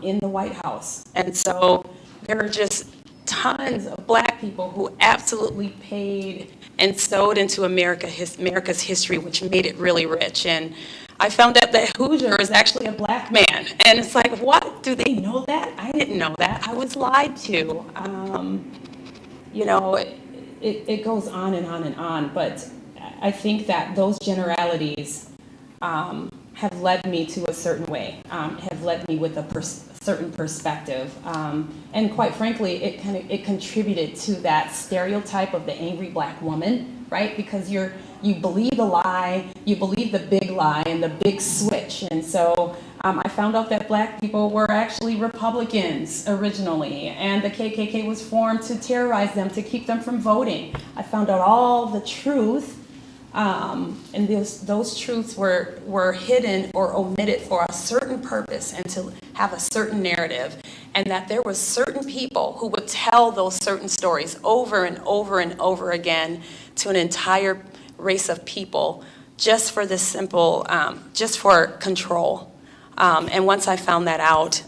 in the White House. And so there are just tons of black people who absolutely paid and sewed into America's history, which made it really rich. And I found out that Hoosier is actually a black man. And it's like, what? Do they know that? I didn't know that. I was lied to. It goes on and on and on. But I think that those generalities have led me to a certain way, have led me with a certain perspective. And quite frankly, it contributed to that stereotype of the angry black woman, right? Because you're you believe the lie, you believe the big lie and the big switch. And so I found out that black people were actually Republicans originally, and the KKK was formed to terrorize them, to keep them from voting. I found out all the truth, and those truths were hidden or omitted for a certain purpose and to have a certain narrative, and that there was certain people who would tell those certain stories over and over and over again to an entire race of people just for this simple, just for control. And once I found that out,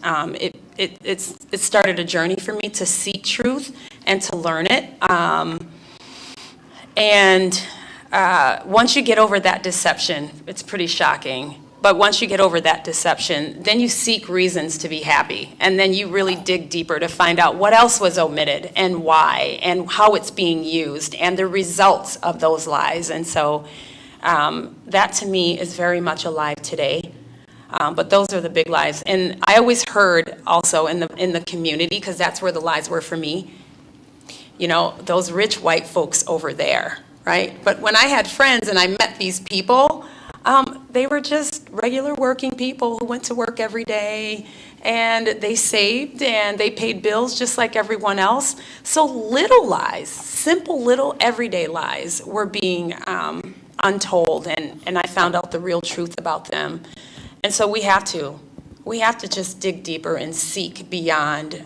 it started a journey for me to seek truth and to learn it. Once you get over that deception, it's pretty shocking. But once you get over that deception, then you seek reasons to be happy. And then you really dig deeper to find out what else was omitted and why and how it's being used and the results of those lies. And so that to me is very much alive today. But those are the big lies. And I always heard also in the community, because that's where the lies were for me, you know, those rich white folks over there, right? But when I had friends and I met these people, they were just regular working people who went to work every day, and they saved and they paid bills just like everyone else. So little lies, simple little everyday lies were being untold, and I found out the real truth about them. And so we have to just dig deeper and seek beyond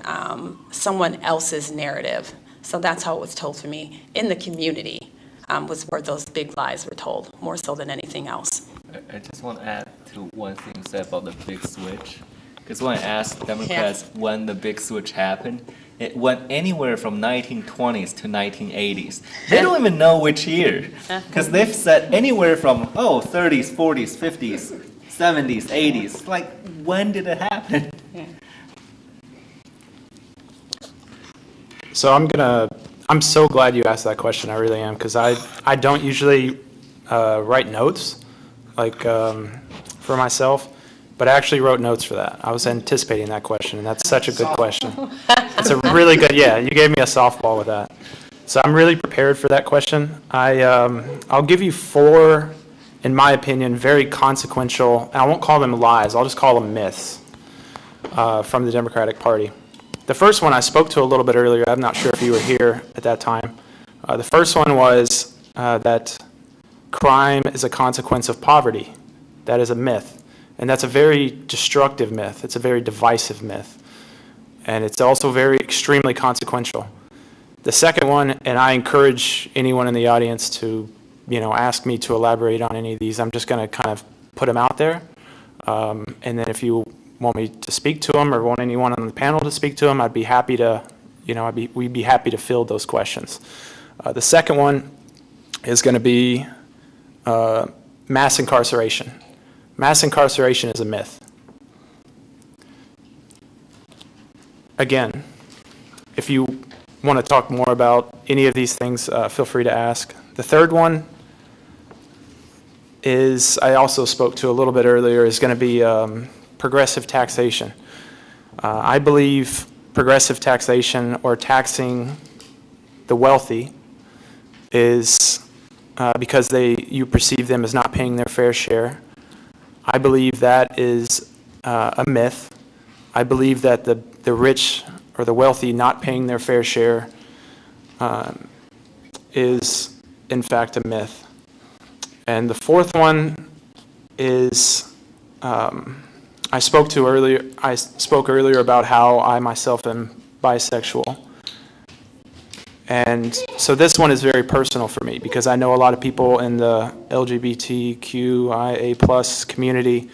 someone else's narrative. So that's how it was told to me in the community, was where those big lies were told, more so than anything else. I just want to add to one thing you said about the big switch. Because when I asked Democrats when the big switch happened, it went anywhere from 1920s to 1980s. They don't even know which year. Because they've said anywhere from, 30s, 40s, 50s, 70s, 80s. Like, when did it happen? Yeah. So I'm so glad you asked that question, I really am, because I don't usually write notes, like for myself, but I actually wrote notes for that. I was anticipating that question, and that's such a good question. It's a really good, yeah, you gave me a softball with that. So I'm really prepared for that question. I'll give you 4, in my opinion, very consequential, and I won't call them lies, I'll just call them myths from the Democratic Party. The first one I spoke to a little bit earlier. I'm not sure if you were here at that time. The first one was that crime is a consequence of poverty. That is a myth. And that's a very destructive myth. It's a very divisive myth. And it's also very extremely consequential. The second one, and I encourage anyone in the audience to, ask me to elaborate on any of these. I'm just going to kind of put them out there. And then if you want me to speak to them or want anyone on the panel to speak to them, I'd be happy to, we'd be happy to field those questions. The second one is going to be mass incarceration. Mass incarceration is a myth. Again, if you want to talk more about any of these things, feel free to ask. The third one is, I also spoke to a little bit earlier, is going to be progressive taxation. I believe progressive taxation, or taxing the wealthy, is because you perceive them as not paying their fair share. I believe that is a myth. I believe that the rich or the wealthy not paying their fair share is in fact a myth. And the fourth one is I spoke earlier about how I myself am bisexual. And so this one is very personal for me, because I know a lot of people in the LGBTQIA+ community,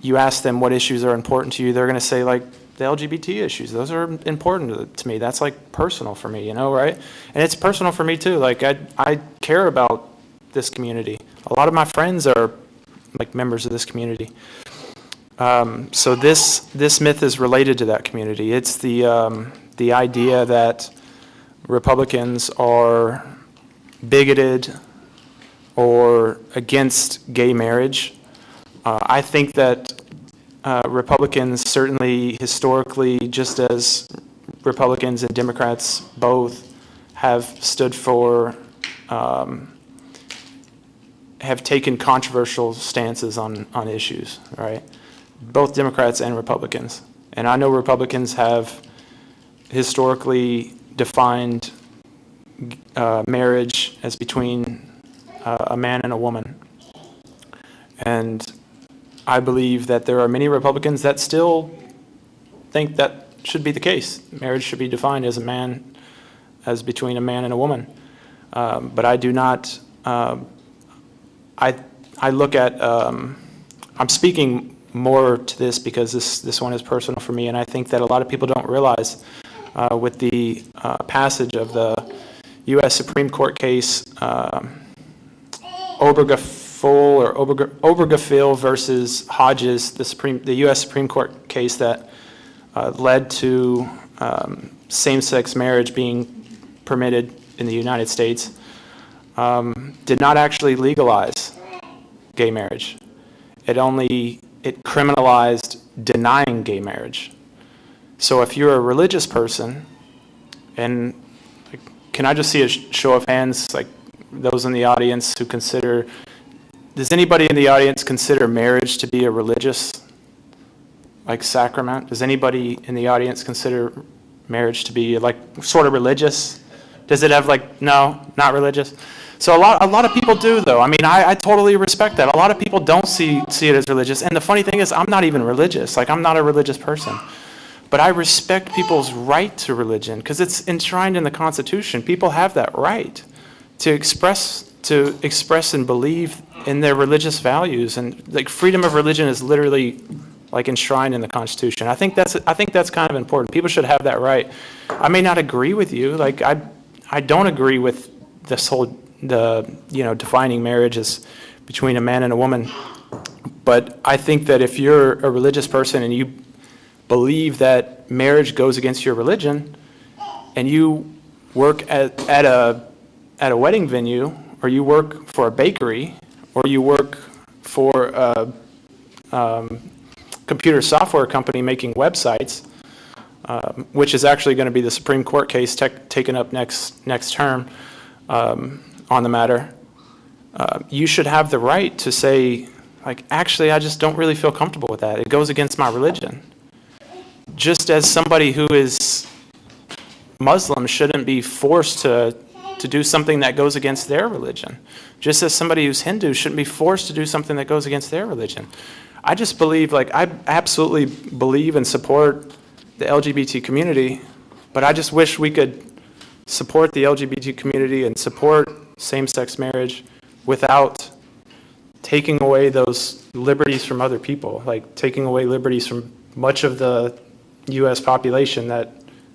you ask them what issues are important to you, they're going to say, like, the LGBT issues. Those are important to me. That's, like, personal for me, right? And it's personal for me, too. Like, I care about this community. A lot of my friends are, like, members of this community. So this myth is related to that community. It's the idea that Republicans are bigoted or against gay marriage. I think that Republicans, certainly historically, just as Republicans and Democrats both have stood for have taken controversial stances on issues, right? Both Democrats and Republicans. And I know Republicans have historically defined marriage as between a man and a woman. And I believe that there are many Republicans that still think that should be the case. Marriage should be defined as between a man and a woman. But I do not, I look at, I'm speaking more to this because this one is personal for me, and I think that a lot of people don't realize with the passage of the U.S. Supreme Court case, Obergefell versus Hodges, the U.S. Supreme Court case that led to same-sex marriage being permitted in the United States, did not actually legalize gay marriage. It criminalized denying gay marriage. So if you're a religious person, and can I just see a show of hands, like those in the audience who does anybody in the audience consider marriage to be a religious, sacrament? Does anybody in the audience consider marriage to be sort of religious? Does it have no, not religious? So a lot of people do, though. I mean, I totally respect that. A lot of people don't see it as religious. And the funny thing is, I'm not even religious. I'm not a religious person. But I respect people's right to religion because it's enshrined in the Constitution. People have that right to express and believe in their religious values. And freedom of religion is literally enshrined in the Constitution. I think that's kind of important. People should have that right. I may not agree with you. I don't agree with this whole defining marriage as between a man and a woman. But I think that if you're a religious person and you believe that marriage goes against your religion, and you work at a wedding venue, or you work for a bakery, or you work for a computer software company making websites, which is actually going to be the Supreme Court case taken up next term on the matter, you should have the right to say, actually, I just don't really feel comfortable with that. It goes against my religion. Just as somebody who is Muslim shouldn't be forced to do something that goes against their religion. Just as somebody who's Hindu shouldn't be forced to do something that goes against their religion. I just believe, I absolutely believe and support the LGBT community, but I just wish we could support the LGBT community and support same-sex marriage without taking away those liberties from other people, taking away liberties from much of the U.S. population that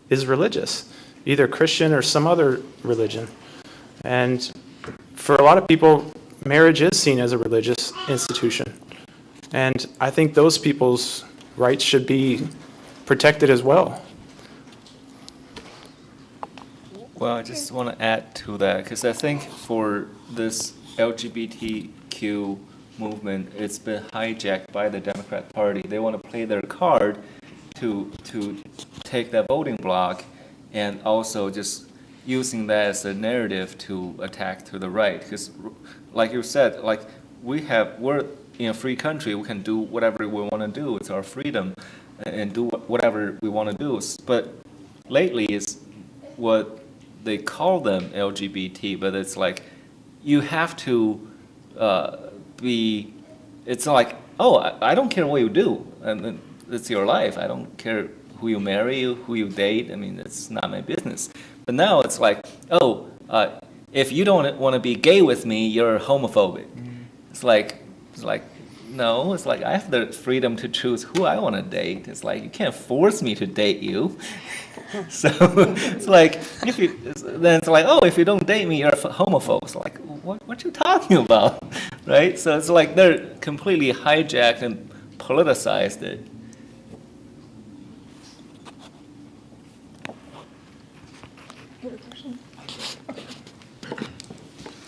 is religious, either Christian or some other religion. And for a lot of people, marriage is seen as a religious institution. And I think those people's rights should be protected as well. Well, I just want to add to that because I think for this LGBTQ movement, it's been hijacked by the Democrat Party. They want to play their card to take that voting block and also just using that as a narrative to attack to the right. Because, like you said, we're in a free country. We can do whatever we want to do. It's our freedom, and do whatever we want to do. But lately, it's what they call them LGBT, but it's you have to be. It's I don't care what you do, and it's your life. I don't care who you marry, who you date. I mean, it's not my business. But now it's if you don't want to be gay with me, you're homophobic. It's no, it's I have the freedom to choose who I want to date. It's you can't force me to date you. So it's if you don't date me, you're a homophobe. It's what you talking about, right? So it's they're completely hijacked and politicized it.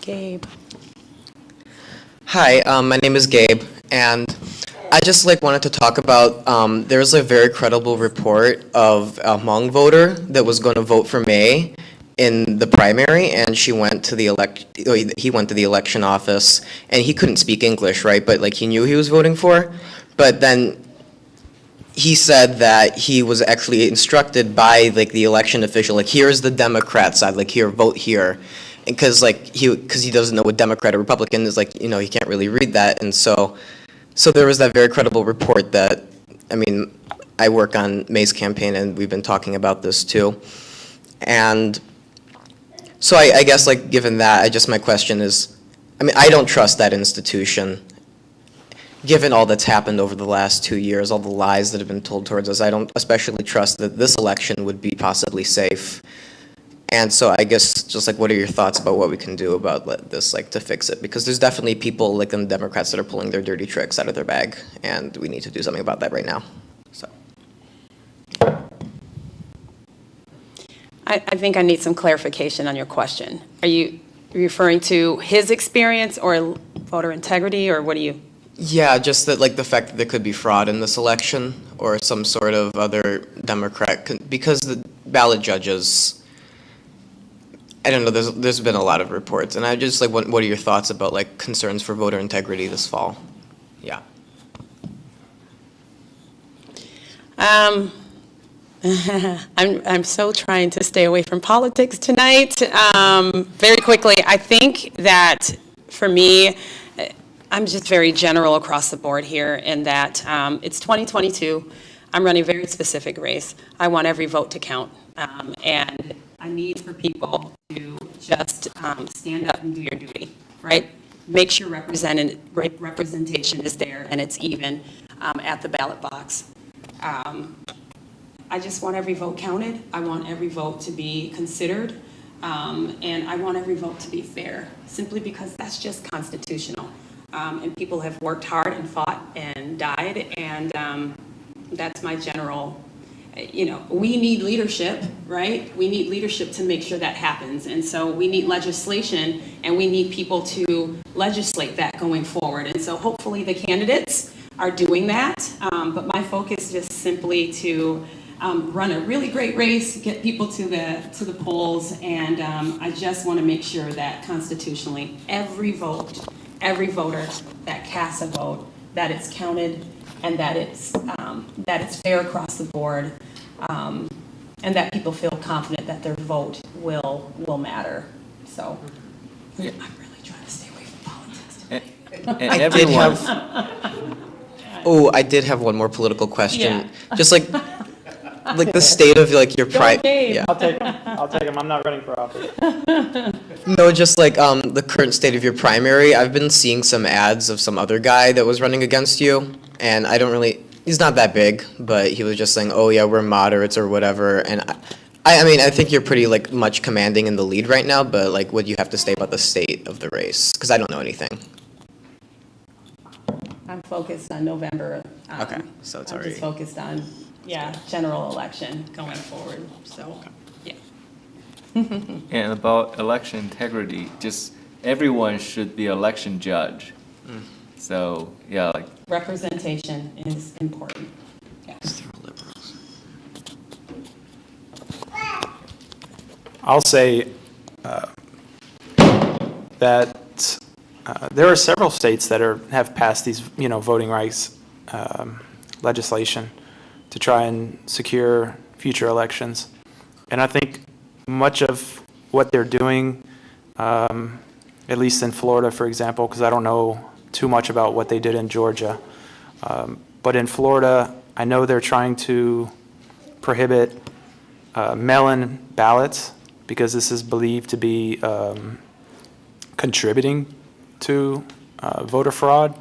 Gabe. Hi, my name is Gabe, and I just wanted to talk about, there's a very credible report of a Hmong voter that was going to vote for May, in the primary, and he went to the election office, and he couldn't speak English, right? But like he knew he was voting for. But then he said that he was actually instructed by like the election official, like here's the Democrat side, like here, vote here, because he doesn't know what Democrat or Republican is, like he can't really read that, and so there was that very credible report that, I mean, I work on May's campaign, and we've been talking about this too, and so I guess like given that, my question is, I mean, I don't trust that institution. Given all that's happened over the last 2 years, all the lies that have been told towards us, I don't especially trust that this election would be possibly safe. And so I guess just like, what are your thoughts about what we can do about this, like to fix it? Because there's definitely people like in the Democrats that are pulling their dirty tricks out of their bag, and we need to do something about that right now. So. I think I need some clarification on your question. Are you referring to his experience or voter integrity, or what do you? Yeah, just that, like the fact that there could be fraud in this election or some sort of other Democrat, because the ballot judges, I don't know, there's been a lot of reports, and I just like, what are your thoughts about like concerns for voter integrity this fall? Yeah. I'm so trying to stay away from politics tonight. Very quickly, I think that for me, I'm just very general across the board here in that it's 2022. I'm running a very specific race. I want every vote to count. And I need for people to just stand up and do your duty, right? Make sure representation is there and it's even at the ballot box. I just want every vote counted. I want every vote to be considered. And I want every vote to be fair, simply because that's just constitutional. And people have worked hard and fought and died, and that's my general, we need leadership, right? We need leadership to make sure that happens. And so we need legislation, and we need people to legislate that going forward. And so hopefully the candidates are doing that. But my focus is just simply to run a really great race, get people to the polls, and I just want to make sure that constitutionally every voter that casts a vote, that it's counted, and that it's fair across the board, and that people feel confident that their vote will matter. So I'm really trying to stay away from politics today. I did have one more political question. Yeah. Just like the state of like your Yeah. I'll take him. I'm not running for office. No, just like the current state of your primary. I've been seeing some ads of some other guy that was running against you, and he's not that big, but he was just saying, oh yeah, we're moderates or whatever. And I mean, I think you're pretty like much commanding in the lead right now, but like what do you have to say about the state of the race? Because I don't know anything. I'm focused on November. Okay, so it's already. I'm just focused on, general election going forward, so, yeah. And about election integrity, just everyone should be election judge. So, yeah, like. Representation is important. Yes. I'll say that there are several states that have passed these, voting rights legislation to try and secure future elections. And I think much of what they're doing, at least in Florida, for example, because I don't know too much about what they did in Georgia, but in Florida, I know they're trying to prohibit mail-in ballots because this is believed to be contributing to voter fraud.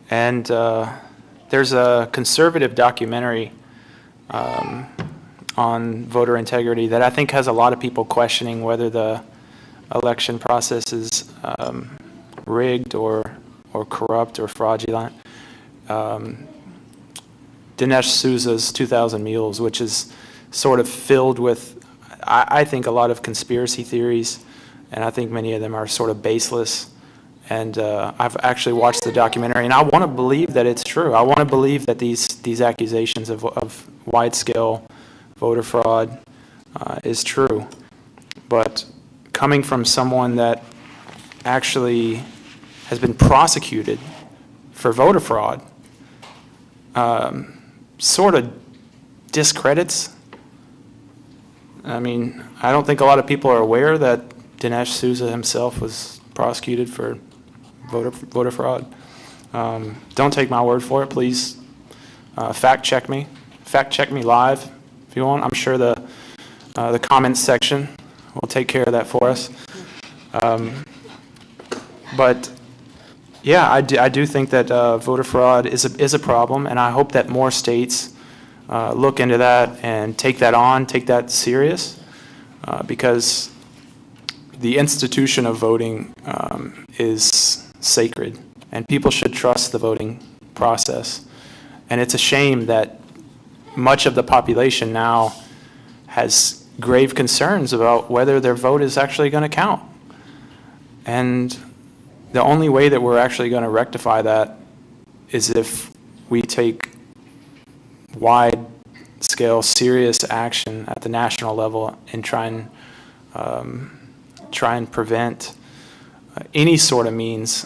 And there's a conservative documentary on voter integrity that I think has a lot of people questioning whether the election process is rigged or corrupt or fraudulent. Dinesh Souza's 2,000 Mules, which is sort of filled with, I think, a lot of conspiracy theories, and I think many of them are sort of baseless. And I've actually watched the documentary, and I want to believe that it's true. I want to believe that these accusations of wide-scale voter fraud is true. but coming from someone that actually has been prosecuted for voter fraud, sort of discredits. I mean, I don't think a lot of people are aware that Dinesh Souza himself was prosecuted for voter fraud. Don't take my word for it. Please fact check me. Fact check me live if you want. I'm sure the comments section will take care of that for us. But yeah, I do think that voter fraud is a problem, and I hope that more states look into that and take that serious, because the institution of voting is sacred, and people should trust the voting process. And it's a shame that much of the population now has grave concerns about whether their vote is actually going to count. And the only way that we're actually going to rectify that is if we take wide-scale, serious action at the national level and try and prevent any sort of means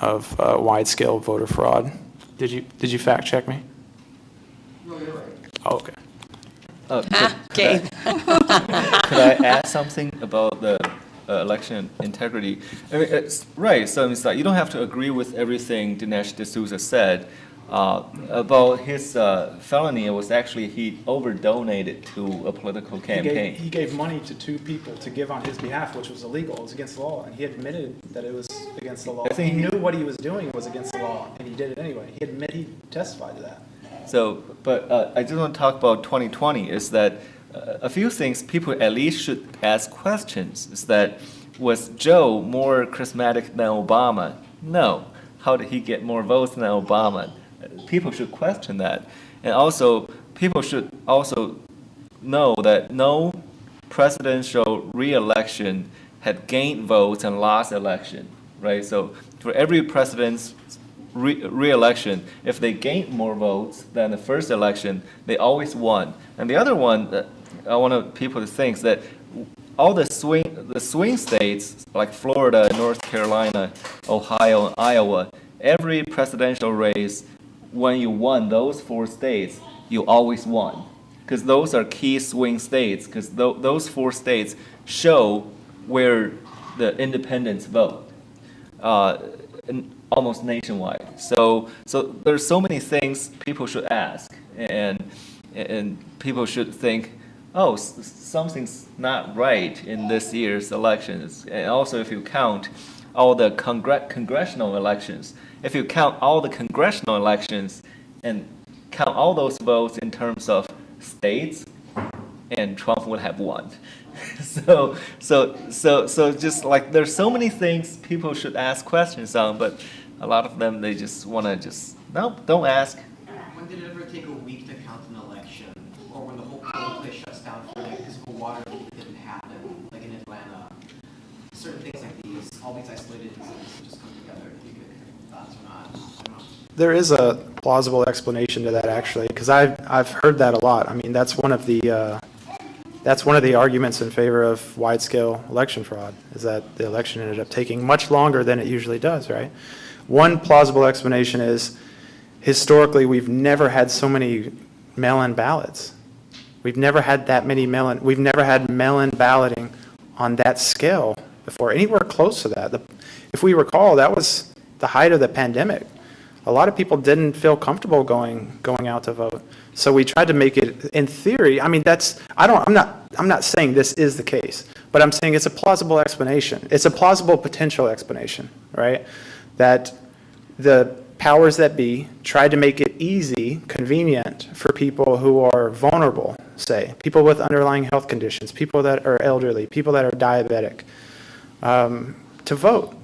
of wide-scale voter fraud. Did you fact check me? No, you're right. Oh, okay. Gabe. Could I add something about the election integrity? I mean, it's right. So it's like you don't have to agree with everything Dinesh D'Souza said about his felony. It was actually he over-donated to a political campaign. He gave money to two people to give on his behalf, which was illegal. It was against the law, and he admitted that it was against the law. I think he knew what he was doing was against the law, and he did it anyway. He testified to that. So, but I just want to talk about 2020 is that a few things people at least should ask questions. Is that, was Joe more charismatic than Obama? No. How did he get more votes than Obama? People should question that. And also, people should also know that no presidential re-election had gained votes and lost election, right? So for every president's re-election, if they gained more votes than the first election, they always won. And the other one that I want people to think is that all the swing states like Florida, North Carolina, Ohio, and Iowa, every presidential race, when you won those 4 states, you always won. Because those are key swing states, because those 4 states show where the independents vote. Almost nationwide. So there's so many things people should ask, and people should think, oh, something's not right in this year's elections. And also, if you count all the congressional elections, if you count all the congressional elections and count all those votes in terms of states, and Trump would have won. So just like there's so many things people should ask questions on, but a lot of them they just want to nope, don't ask. When did it ever take a week to count an election, or when the whole polling place shuts down for like physical water didn't happen, like in Atlanta? Certain things like these, all these isolated incidents just come together. If you get thoughts or not, I don't know. There is a plausible explanation to that, actually, because I've heard that a lot. I mean, that's one of the arguments in favor of wide-scale election fraud, is that the election ended up taking much longer than it usually does, right? One plausible explanation is, historically, we've never had so many mail-in ballots. We've never had that many we've never had mail-in balloting on that scale before, anywhere close to that. If we recall, that was the height of the pandemic. A lot of people didn't feel comfortable going out to vote. So we tried to make it, in theory, I mean, I'm not saying this is the case, but I'm saying it's a plausible explanation. It's a plausible potential explanation, right? That the powers that be tried to make it easy, convenient for people who are vulnerable, say, people with underlying health conditions, people that are elderly, people that are diabetic, to vote.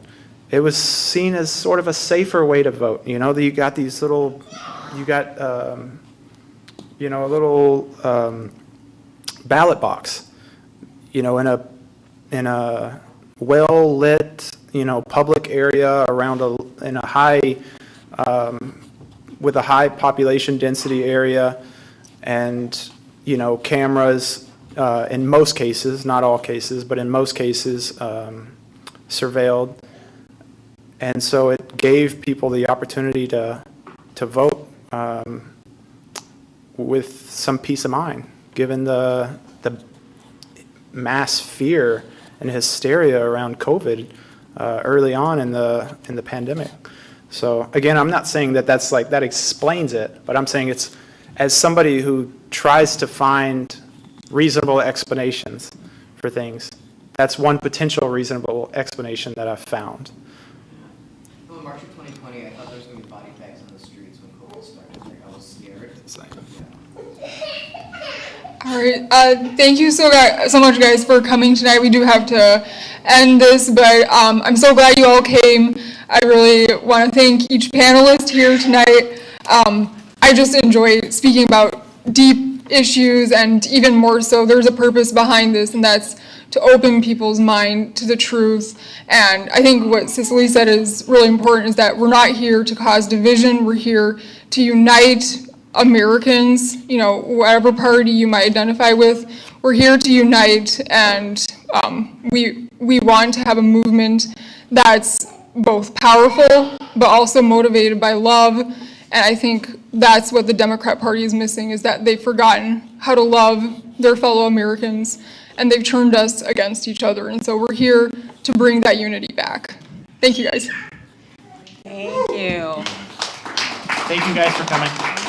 It was seen as sort of a safer way to vote. You know, you got these little, a little ballot box, in a well-lit, public area around in a high, with a high population density area, and, cameras in most cases, not all cases, but in most cases, surveilled. And so it gave people the opportunity to vote with some peace of mind, given the mass fear and hysteria around COVID early on in the pandemic. So again, I'm not saying that explains it, but I'm saying it's, as somebody who tries to find reasonable explanations for things, that's one potential reasonable explanation that I've found. Well, in March of 2020, I thought there was going to be body bags on the streets when COVID started. Like, I was scared. All right, thank you so much, guys, for coming tonight. We do have to end this, but I'm so glad you all came. I really want to thank each panelist here tonight. I just enjoy speaking about deep issues, and even more so, there's a purpose behind this, and that's to open people's mind to the truth. And I think what Cicely said is really important, is that we're not here to cause division. We're here to unite Americans, whatever party you might identify with. We're here to unite, and we want to have a movement that's both powerful but also motivated by love. And I think that's what the Democrat Party is missing, is that they've forgotten how to love their fellow Americans, and they've turned us against each other. And so we're here to bring that unity back. Thank you, guys. Thank you. Thank you guys for coming.